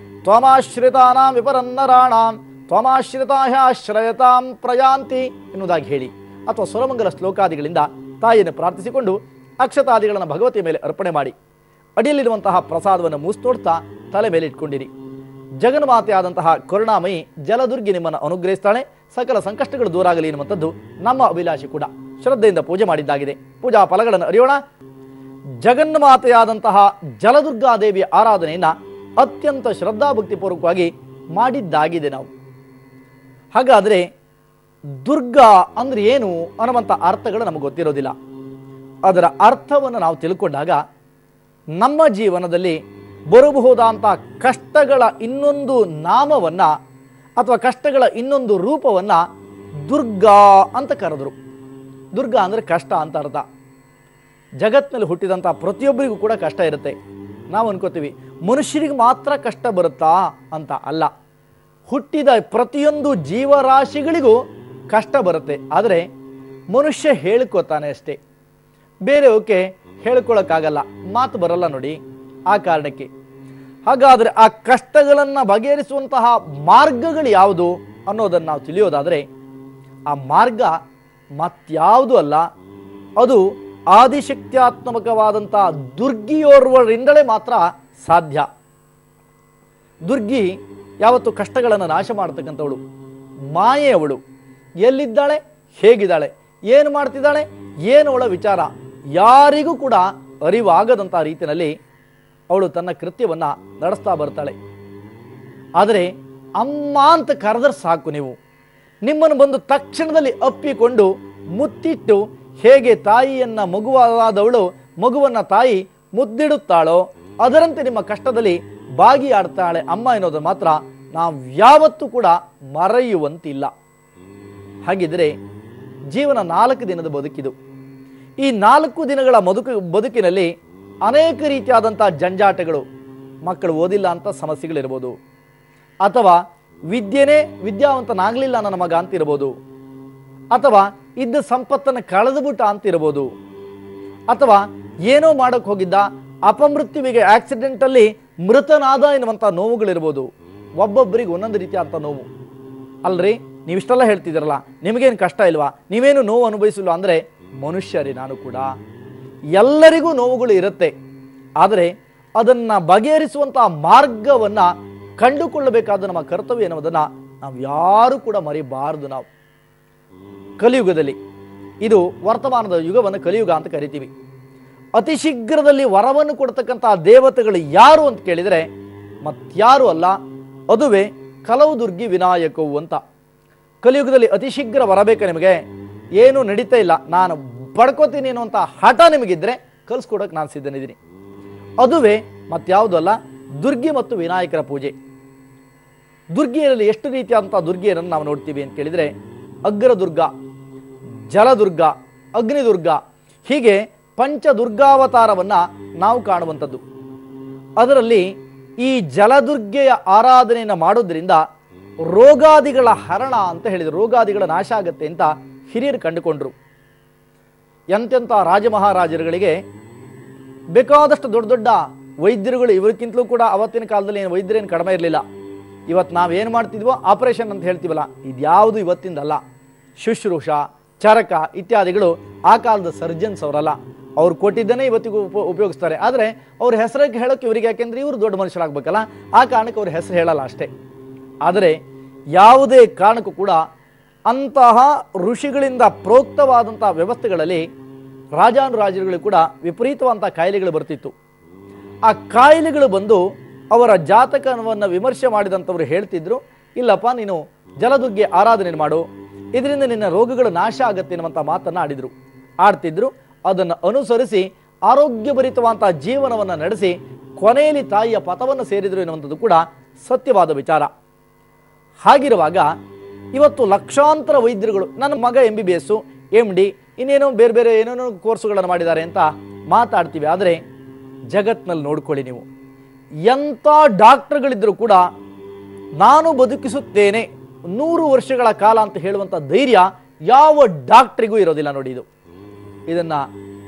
ತ್ವಮಾಶ್ರಿತಾನಾಂ ವಿಪರನ್ನರಾಣಾಂ ತ್ವಮಾಶ್ರಿತಾಶ್ರಯತಾಂ ಪ್ರಯಾಂತಿ ಎನ್ನುವುದಾಗಿ ಹೇಳಿ ಅಥವಾ ಸ್ವರಮಂಗಲ ಶ್ಲೋಕಾದಿಗಳಿಂದ ತಾಯಿಯನ್ನು ಪ್ರಾರ್ಥಿಸಿಕೊಂಡು ಅಕ್ಷತಾದಿಗಳನ್ನು ಭಗವತಿಯ ಮೇಲೆ ಅರ್ಪಣೆ ಮಾಡಿ ಅಡಿಯಲ್ಲಿರುವಂತಹ ಪ್ರಸಾದವನ್ನು ಮೂಸ್ತೋಡ್ತಾ ತಲೆ ಮೇಲೆ ಇಟ್ಕೊಂಡಿರಿ. ಜಗನ್ಮಾತೆಯಾದಂತಹ ಕರುಣಾಮಯಿ ಜಲದುರ್ಗಿ ನಿಮ್ಮನ್ನು ಅನುಗ್ರಹಿಸ್ತಾಳೆ. ಸಕಲ ಸಂಕಷ್ಟಗಳು ದೂರ ಆಗಲಿ ಎನ್ನುವಂಥದ್ದು ನಮ್ಮ ಅಭಿಲಾಷೆ ಕೂಡ. ಶ್ರದ್ಧೆಯಿಂದ ಪೂಜೆ ಮಾಡಿದ್ದಾಗಿದೆ. ಪೂಜಾ ಫಲಗಳನ್ನು ಅರಿಯೋಣ. ಜಗನ್ಮಾತೆಯಾದಂತಹ ಜಲದುರ್ಗಾದೇವಿಯ ಆರಾಧನೆಯನ್ನು ಅತ್ಯಂತ ಶ್ರದ್ಧಾಭಕ್ತಿಪೂರ್ವಕವಾಗಿ ಮಾಡಿದ್ದಾಗಿದೆ ನಾವು. ಹಾಗಾದರೆ ದುರ್ಗಾ ಅಂದ್ರೆ ಏನು ಅನ್ನುವಂಥ ಅರ್ಥಗಳು ನಮಗೆ ಗೊತ್ತಿರೋದಿಲ್ಲ. ಅದರ ಅರ್ಥವನ್ನು ನಾವು ತಿಳ್ಕೊಂಡಾಗ ನಮ್ಮ ಜೀವನದಲ್ಲಿ ಬರಬಹುದಾದಂಥ ಕಷ್ಟಗಳ ಇನ್ನೊಂದು ನಾಮವನ್ನು ಅಥವಾ ಕಷ್ಟಗಳ ಇನ್ನೊಂದು ರೂಪವನ್ನು ದುರ್ಗಾ ಅಂತ ಕರೆದರು. ದುರ್ಗಾ ಅಂದರೆ ಕಷ್ಟ ಅಂತ ಅರ್ಥ. ಜಗತ್ತಿನಲ್ಲಿ ಹುಟ್ಟಿದಂಥ ಪ್ರತಿಯೊಬ್ಬರಿಗೂ ಕೂಡ ಕಷ್ಟ ಇರುತ್ತೆ. ನಾವು ಅನ್ಕೋತೀವಿ ಮನುಷ್ಯರಿಗೆ ಮಾತ್ರ ಕಷ್ಟ ಬರುತ್ತಾ ಅಂತ. ಅಲ್ಲ, ಹುಟ್ಟಿದ ಪ್ರತಿಯೊಂದು ಜೀವರಾಶಿಗಳಿಗೂ ಕಷ್ಟ ಬರುತ್ತೆ. ಆದರೆ ಮನುಷ್ಯ ಹೇಳ್ಕೋತಾನೆ ಅಷ್ಟೇ, ಬೇರೆಯವಕ್ಕೆ ಹೇಳ್ಕೊಳ್ಳೋಕ್ಕಾಗಲ್ಲ, ಮಾತು ಬರಲ್ಲ ನೋಡಿ. ಆ ಕಾರಣಕ್ಕೆ ಹಾಗಾದರೆ ಆ ಕಷ್ಟಗಳನ್ನು ಬಗೆಹರಿಸುವಂತಹ ಮಾರ್ಗಗಳು ಯಾವುದು ಅನ್ನೋದನ್ನು ನಾವು ತಿಳಿಯೋದಾದರೆ ಆ ಮಾರ್ಗ ಮತ್ಯಾವುದು ಅಲ್ಲ, ಅದು ಆದಿಶಕ್ತ್ಯಾತ್ಮಕವಾದಂಥ ದುರ್ಗಿಯೋರ್ವರಿಂದಲೇ ಮಾತ್ರ ಸಾಧ್ಯ. ದುರ್ಗಿ ಯಾವತ್ತು ಕಷ್ಟಗಳನ್ನು ನಾಶ ಮಾಡತಕ್ಕಂಥವಳು, ಮಾಯೆಯವಳು. ಎಲ್ಲಿದ್ದಾಳೆ, ಹೇಗಿದ್ದಾಳೆ, ಏನು ಮಾಡ್ತಿದ್ದಾಳೆ, ಏನು ಅವಳ ವಿಚಾರ ಯಾರಿಗೂ ಕೂಡ ಅರಿವಾಗದಂಥ ರೀತಿಯಲ್ಲಿ ಅವಳು ತನ್ನ ಕೃತ್ಯವನ್ನು ನಡೆಸ್ತಾ ಬರ್ತಾಳೆ. ಆದರೆ ಅಮ್ಮ ಅಂತ ಕರೆದ್ರೆ ಸಾಕು, ನೀವು ನಿಮ್ಮನ್ನು ಬಂದು ತಕ್ಷಣದಲ್ಲಿ ಅಪ್ಪಿಕೊಂಡು ಮುತ್ತಿಟ್ಟು ಹೇಗೆ ತಾಯಿಯನ್ನ ಮಗುವಾದವಳು ಮಗುವನ್ನು ತಾಯಿ ಮುದ್ದಿಡುತ್ತಾಳೋ ಅದರಂತೆ ನಿಮ್ಮ ಕಷ್ಟದಲ್ಲಿ ಭಾಗಿಯಾಡ್ತಾಳೆ ಅಮ್ಮ ಎನ್ನುವುದು ಮಾತ್ರ ನಾವು ಯಾವತ್ತೂ ಕೂಡ ಮರೆಯುವಂತಿಲ್ಲ. ಹಾಗಿದ್ರೆ ಜೀವನ 4 ದಿನದ ಬದುಕಿದು. ಈ 4 ದಿನಗಳ ಬದುಕಿನಲ್ಲಿ ಅನೇಕ ರೀತಿಯಾದಂಥ ಜಂಜಾಟಗಳು, ಮಕ್ಕಳು ಓದಿಲ್ಲ ಅಂತ ಸಮಸ್ಯೆಗಳಿರ್ಬೋದು, ಅಥವಾ ವಿದ್ಯಾವಂತನಾಗಲಿಲ್ಲ ನನ್ನ ಮಗ ಅಂತಿರ್ಬೋದು, ಅಥವಾ ಇದ್ದ ಸಂಪತ್ತನ್ನು ಕಳೆದುಬಿಟ್ಟ ಅಂತಿರ್ಬೋದು, ಅಥವಾ ಏನೋ ಮಾಡೋಕ್ಕೆ ಹೋಗಿದ್ದ ಅಪಮೃತ್ಯುವಿಗೆ ಆಕ್ಸಿಡೆಂಟಲ್ಲಿ ಮೃತನಾದ ಎನ್ನುವಂಥ ನೋವುಗಳಿರ್ಬೋದು. ಒಬ್ಬೊಬ್ಬರಿಗೆ ಒಂದೊಂದು ರೀತಿಯಾದಂಥ ನೋವು. ಅಲ್ರಿ, ನೀವಿಷ್ಟೆಲ್ಲ ಹೇಳ್ತಿದ್ದೀರಲ್ಲ, ನಿಮಗೇನು ಕಷ್ಟ ಇಲ್ವಾ, ನೀವೇನು ನೋವು ಅನುಭವಿಸಿಲ್ವಾ ಅಂದರೆ ಮನುಷ್ಯರೇ ನಾನು ಕೂಡ. ಎಲ್ಲರಿಗೂ ನೋವುಗಳು ಇರುತ್ತೆ. ಆದರೆ ಅದನ್ನು ಬಗೆಹರಿಸುವಂಥ ಮಾರ್ಗವನ್ನು ಕಂಡುಕೊಳ್ಳಬೇಕಾದ ನಮ್ಮ ಕರ್ತವ್ಯ ಎನ್ನುವುದನ್ನು ನಾವು ಯಾರೂ ಕೂಡ ಮರಿಬಾರದು. ನಾವು ಕಲಿಯುಗದಲ್ಲಿ, ಇದು ವರ್ತಮಾನದ ಯುಗವನ್ನು ಕಲಿಯುಗ ಅಂತ ಕರಿತೀವಿ. ಅತಿ ಶೀಘ್ರದಲ್ಲಿ ವರವನ್ನು ಕೊಡ್ತಕ್ಕಂಥ ದೇವತೆಗಳು ಯಾರು ಅಂತ ಕೇಳಿದರೆ ಮತ್ಯಾರು ಅಲ್ಲ, ಅದುವೇ ಕಲೌದುರ್ಗಿ ವಿನಾಯಕವು ಅಂತ. ಕಲಿಯುಗದಲ್ಲಿ ಅತಿ ಶೀಘ್ರ ಬರಬೇಕು, ನಿಮಗೆ ಏನು ನಡೀತಾ ಇಲ್ಲ, ನಾನು ಪಡ್ಕೋತೀನಿ ಅನ್ನುವಂಥ ಹಠ ನಿಮಗಿದ್ರೆ ಕಲಿಸ್ಕೊಡೋಕೆ ನಾನು ಸಿದ್ಧನಿದ್ದೀನಿ. ಅದುವೇ ಮತ್ಯಾವುದು ಅಲ್ಲ, ದುರ್ಗಿ ಮತ್ತು ವಿನಾಯಕರ ಪೂಜೆ. ದುರ್ಗಿಯರಲ್ಲಿ ಎಷ್ಟು ರೀತಿಯಾದಂಥ ದುರ್ಗಿಯರನ್ನು ನಾವು ನೋಡ್ತೀವಿ ಅಂತ ಕೇಳಿದರೆ ಅಗ್ರದುರ್ಗ, ಜಲದುರ್ಗ, ಅಗ್ನಿದುರ್ಗ, ಹೀಗೆ ಪಂಚದುರ್ಗಾವತಾರವನ್ನು ನಾವು ಕಾಣುವಂಥದ್ದು. ಅದರಲ್ಲಿ ಈ ಜಲದುರ್ಗೆಯ ಆರಾಧನೆಯನ್ನು ಮಾಡೋದ್ರಿಂದ ರೋಗಾದಿಗಳ ಹರಣ ಅಂತ ಹೇಳಿದರು, ರೋಗಾದಿಗಳ ನಾಶ ಆಗತ್ತೆ ಅಂತ ಹಿರಿಯರು ಕಂಡುಕೊಂಡ್ರು. ಎಂತೆಂಥ ರಾಜಮಹಾರಾಜರುಗಳಿಗೆ ಬೇಕಾದಷ್ಟು ದೊಡ್ಡ ದೊಡ್ಡ ವೈದ್ಯರುಗಳು, ಇವರಿಗಿಂತಲೂ ಕೂಡ ಅವತ್ತಿನ ಕಾಲದಲ್ಲಿ ಏನು ವೈದ್ಯರೇನು ಕಡಿಮೆ ಇರಲಿಲ್ಲ. ಇವತ್ತು ನಾವೇನು ಮಾಡ್ತಿದ್ವೋ ಆಪರೇಷನ್ ಅಂತ ಹೇಳ್ತೀವಲ್ಲ, ಇದ್ಯಾವುದು ಇವತ್ತಿಂದಲ್ಲ. ಶುಶ್ರೂಷ, ಚರಕ ಇತ್ಯಾದಿಗಳು ಆ ಕಾಲದ ಸರ್ಜನ್ಸ್ ಅವರಲ್ಲ, ಅವ್ರು ಕೊಟ್ಟಿದ್ದನ್ನೇ ಇವತ್ತಿಗೂ ಉಪಯೋಗಿಸ್ತಾರೆ. ಆದರೆ ಅವ್ರ ಹೆಸರಿಗೆ ಹೇಳೋಕ್ಕೆ ಇವರಿಗೆ, ಯಾಕೆಂದರೆ ಇವರು ದೊಡ್ಡ ಮನುಷ್ಯರಾಗಬೇಕಲ್ಲ, ಆ ಕಾರಣಕ್ಕೆ ಅವ್ರ ಹೆಸರು ಹೇಳಲ್ಲ ಅಷ್ಟೇ. ಆದರೆ ಯಾವುದೇ ಕಾರಣಕ್ಕೂ ಕೂಡ ಅಂತಹ ಋಷಿಗಳಿಂದ ಪ್ರೋಕ್ತವಾದಂಥ ವ್ಯವಸ್ಥೆಗಳಲ್ಲಿ ರಾಜಾನುರಾಜರುಗಳು ಕೂಡ ವಿಪರೀತವಾದಂಥ ಕಾಯಿಲೆಗಳು ಬರ್ತಿತ್ತು. ಆ ಕಾಯಿಲೆಗಳು ಬಂದು ಅವರ ಜಾತಕವನ್ನು ವಿಮರ್ಶೆ ಮಾಡಿದಂಥವ್ರು ಹೇಳ್ತಿದ್ರು, ಇಲ್ಲಪ್ಪ ನೀನು ಜಲದುರ್ಗೆ ಆರಾಧನೆ ಮಾಡು, ಇದರಿಂದ ನಿನ್ನ ರೋಗಗಳು ನಾಶ ಆಗತ್ತೆ ಎನ್ನುವಂಥ ಮಾತನ್ನು ಆಡ್ತಿದ್ರು. ಅದನ್ನು ಅನುಸರಿಸಿ ಆರೋಗ್ಯಭರಿತವಾದಂಥ ಜೀವನವನ್ನು ನಡೆಸಿ ಕೊನೆಯಲ್ಲಿ ತಾಯಿಯ ಪಥವನ್ನು ಸೇರಿದರು ಎನ್ನುವಂಥದ್ದು ಕೂಡ ಸತ್ಯವಾದ ವಿಚಾರ. ಹಾಗಿರುವಾಗ ಇವತ್ತು ಲಕ್ಷಾಂತರ ವೈದ್ಯರುಗಳು, ನನ್ನ ಮಗ MBBS, MD, ಇನ್ನೇನೋ ಬೇರೆ ಬೇರೆ ಏನೇನೋ ಕೋರ್ಸುಗಳನ್ನು ಮಾಡಿದ್ದಾರೆ ಅಂತ ಮಾತಾಡ್ತೀವಿ. ಆದರೆ ಜಗತ್ನಲ್ಲಿ ನೋಡ್ಕೊಳ್ಳಿ ನೀವು, ಎಂಥ ಡಾಕ್ಟರ್ಗಳಿದ್ದರೂ ಕೂಡ ನಾನು ಬದುಕಿಸುತ್ತೇನೆ 100 ವರ್ಷಗಳ ಕಾಲ ಅಂತ ಹೇಳುವಂಥ ಧೈರ್ಯ ಯಾವ ಡಾಕ್ಟ್ರಿಗೂ ಇರೋದಿಲ್ಲ ನೋಡಿ. ಇದನ್ನು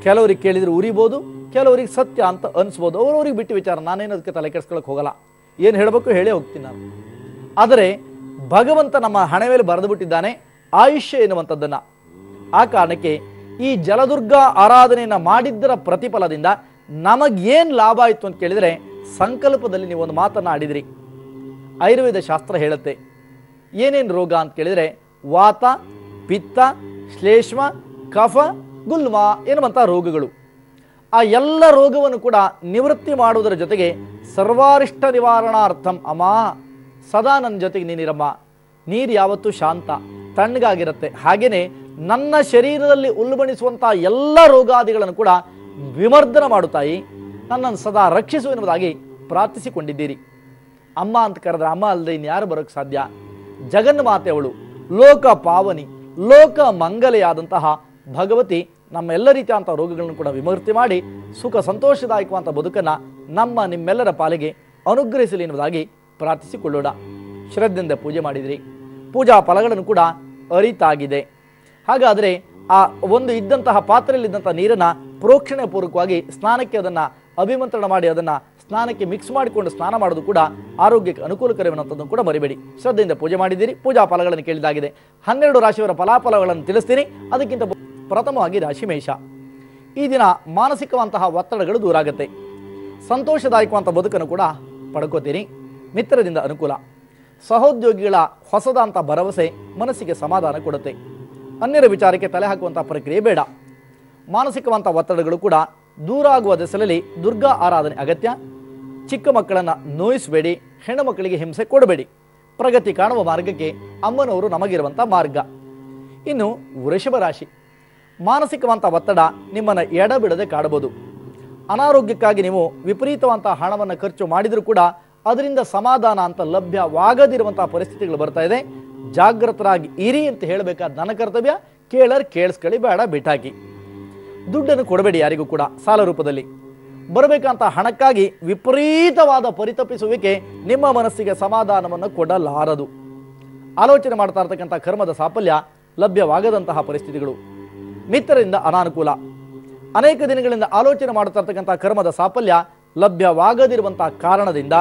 ಕೆಲವರಿಗೆ ಕೇಳಿದರೆ ಉರಿಬೋದು, ಕೆಲವರಿಗೆ ಸತ್ಯ ಅಂತ ಅನಿಸ್ಬೋದು, ಅವರವ್ರಿಗೆ ಬಿಟ್ಟು ವಿಚಾರ, ನಾನೇನು ಅದಕ್ಕೆ ತಲೆ ಕೆಡಿಸ್ಕೊಳ್ಳೋಕೆ ಹೋಗಲ್ಲ, ಏನು ಹೇಳಬೇಕು ಹೇಳೇ ಹೋಗ್ತೀನಿ ನಾನು. ಆದರೆ ಭಗವಂತ ನಮ್ಮ ಹಣೆ ಮೇಲೆ ಬರೆದು ಬಿಟ್ಟಿದ್ದಾನೆ ಆಯುಷ್ಯ ಎನ್ನುವಂಥದ್ದನ್ನು. ಆ ಕಾರಣಕ್ಕೆ ಈ ಜಲದುರ್ಗಾ ಆರಾಧನೆಯನ್ನು ಮಾಡಿದ್ದರ ಪ್ರತಿಫಲದಿಂದ ನಮಗೇನು ಲಾಭ ಆಯಿತು ಅಂತ ಕೇಳಿದರೆ, ಸಂಕಲ್ಪದಲ್ಲಿ ನೀವು ಒಂದು ಮಾತನ್ನು ಆಡಿದಿರಿ. ಆಯುರ್ವೇದ ಶಾಸ್ತ್ರ ಹೇಳುತ್ತೆ ಏನೇನು ರೋಗ ಅಂತ ಕೇಳಿದರೆ, ವಾತ, ಪಿತ್ತ, ಶ್ಲೇಷ್ಮ, ಕಫ, ಗುಲ್ಮ ಎನ್ನುವಂಥ ರೋಗಗಳು. ಆ ಎಲ್ಲ ರೋಗವನ್ನು ಕೂಡ ನಿವೃತ್ತಿ ಮಾಡುವುದರ ಜೊತೆಗೆ ಸರ್ವಾರಿಷ್ಟ ನಿವಾರಣಾರ್ಥಂ, ಅಮ್ಮ ಸದಾ ನನ್ನ ಜೊತೆಗೆ ನೀನಿರಮ್ಮ, ನೀರು ಯಾವತ್ತೂ ಶಾಂತ ತಣ್ಣಗಾಗಿರುತ್ತೆ, ಹಾಗೆಯೇ ನನ್ನ ಶರೀರದಲ್ಲಿ ಉಲ್ಬಣಿಸುವಂಥ ಎಲ್ಲ ರೋಗಾದಿಗಳನ್ನು ಕೂಡ ವಿಮರ್ದನ ಮಾಡುತ್ತಾಯಿ, ನನ್ನನ್ನು ಸದಾ ರಕ್ಷಿಸು ಎನ್ನುವುದಾಗಿ ಪ್ರಾರ್ಥಿಸಿಕೊಂಡಿದ್ದೀರಿ. ಅಮ್ಮ ಅಂತ ಕರೆದ್ರೆ ಅಮ್ಮ ಅಲ್ಲದೆ ಇನ್ಯಾರು ಬರೋಕ್ಕೆ ಸಾಧ್ಯ? ಜಗನ್ಮಾತೆ ಅವಳು, ಲೋಕ ಪಾವನಿ, ಲೋಕ ಮಂಗಲೆಯಾದಂತಹ ಭಗವತಿ ನಮ್ಮೆಲ್ಲ ರೀತಿಯಾದಂಥ ರೋಗಗಳನ್ನು ಕೂಡ ವಿಮರ್ತಿ ಮಾಡಿ ಸುಖ ಸಂತೋಷದಾಯಕವಾದಂಥ ಬದುಕನ್ನು ನಿಮ್ಮೆಲ್ಲರ ಪಾಲಿಗೆ ಅನುಗ್ರಹಿಸಲಿ ಎನ್ನುವುದಾಗಿ ಪ್ರಾರ್ಥಿಸಿಕೊಳ್ಳೋಣ. ಶ್ರದ್ಧೆಯಿಂದ ಪೂಜೆ ಮಾಡಿದಿರಿ, ಪೂಜಾ ಫಲಗಳನ್ನು ಕೂಡ ಅರಿತಾಗಿದೆ. ಹಾಗಾದರೆ ಆ ಒಂದು ಇದ್ದಂತಹ ಪಾತ್ರೆಯಲ್ಲಿದ್ದಂಥ ನೀರನ್ನು ಪ್ರೋಕ್ಷಣೆ ಪೂರ್ವಕವಾಗಿ ಸ್ನಾನಕ್ಕೆ ಅದನ್ನು ಅಭಿಮಂತ್ರಣ ಮಾಡಿ ಅದನ್ನು ಸ್ನಾನಕ್ಕೆ ಮಿಕ್ಸ್ ಮಾಡಿಕೊಂಡು ಸ್ನಾನ ಮಾಡೋದು ಕೂಡ ಆರೋಗ್ಯಕ್ಕೆ ಅನುಕೂಲಕರವೆನ್ನುವಂಥದ್ದನ್ನು ಕೂಡ ಮರಿಬೇಡಿ. ಶ್ರದ್ಧೆಯಿಂದ ಪೂಜೆ ಮಾಡಿದ್ದೀರಿ, ಪೂಜಾ ಫಲಗಳನ್ನು ಕೇಳಿದಾಗಿದೆ. 12 ರಾಶಿಯವರ ಫಲಾಫಲಗಳನ್ನು ತಿಳಿಸ್ತೀನಿ. ಅದಕ್ಕಿಂತ ಪ್ರಥಮವಾಗಿ ರಾಶಿ ಮೇಷ. ಈ ದಿನ ಮಾನಸಿಕವಂತಹ ಒತ್ತಡಗಳು ದೂರ ಆಗುತ್ತೆ, ಸಂತೋಷದಾಯಕವಂಥ ಬದುಕನ್ನು ಕೂಡ ಪಡ್ಕೋತೀರಿ. ಮಿತ್ರರಿಂದ ಅನುಕೂಲ, ಸಹೋದ್ಯೋಗಿಗಳ ಹೊಸದಂಥ ಭರವಸೆ ಮನಸ್ಸಿಗೆ ಸಮಾಧಾನ ಕೊಡುತ್ತೆ. ಅನ್ಯರ ವಿಚಾರಕ್ಕೆ ತಲೆ ಹಾಕುವಂಥ ಪ್ರಕ್ರಿಯೆ ಬೇಡ. ಮಾನಸಿಕವಂಥ ಒತ್ತಡಗಳು ಕೂಡ ದೂರ ಆಗುವ ದೆಸಲಲ್ಲಿ ದುರ್ಗಾ ಆರಾಧನೆ ಅಗತ್ಯ. ಚಿಕ್ಕ ಮಕ್ಕಳನ್ನು ನೋಯಿಸಬೇಡಿ, ಹೆಣ್ಣು ಮಕ್ಕಳಿಗೆ ಹಿಂಸೆ ಕೊಡಬೇಡಿ. ಪ್ರಗತಿ ಕಾಣುವ ಮಾರ್ಗಕ್ಕೆ ಅಮ್ಮನವರು ನಮಗಿರುವಂಥ ಮಾರ್ಗ. ಇನ್ನು ವೃಷಭ ರಾಶಿ, ಮಾನಸಿಕವಂಥ ಒತ್ತಡ ನಿಮ್ಮನ್ನು ಎಡಬಿಡದೆ ಕಾಡಬಹುದು. ಅನಾರೋಗ್ಯಕ್ಕಾಗಿ ನೀವು ವಿಪರೀತವಂಥ ಹಣವನ್ನು ಖರ್ಚು ಮಾಡಿದರೂ ಕೂಡ ಅದರಿಂದ ಸಮಾಧಾನ ಅಂತ ಲಭ್ಯವಾಗದಿರುವಂಥ ಪರಿಸ್ಥಿತಿಗಳು ಬರ್ತಾ ಇದೆ. ಜಾಗೃತರಾಗಿ ಇರಿ ಅಂತ ಹೇಳಬೇಕಾದ ನನ್ನ ಕರ್ತವ್ಯ. ಕೇಳಿಸ್ಕೊಳ್ಳಿ, ಬೇಡ ಬಿಟ್ಟಾಕಿ. ದುಡ್ಡನ್ನು ಕೊಡಬೇಡಿ ಯಾರಿಗೂ ಕೂಡ ಸಾಲ ರೂಪದಲ್ಲಿ. ಬರಬೇಕಂತ ಹಣಕ್ಕಾಗಿ ವಿಪರೀತವಾದ ಪರಿತಪಿಸುವಿಕೆ ನಿಮ್ಮ ಮನಸ್ಸಿಗೆ ಸಮಾಧಾನವನ್ನು ಕೊಡಲಾರದು. ಆಲೋಚನೆ ಮಾಡ್ತಾ ಇರ್ತಕ್ಕಂಥ ಕರ್ಮದ ಸಾಫಲ್ಯ ಲಭ್ಯವಾಗದಂತಹ ಪರಿಸ್ಥಿತಿಗಳು. ಮಿತ್ರರಿಂದ ಅನಾನುಕೂಲ, ಅನೇಕ ದಿನಗಳಿಂದ ಆಲೋಚನೆ ಮಾಡ್ತಾ ಇರ್ತಕ್ಕಂಥ ಕರ್ಮದ ಸಾಫಲ್ಯ ಲಭ್ಯವಾಗದಿರುವಂಥ ಕಾರಣದಿಂದ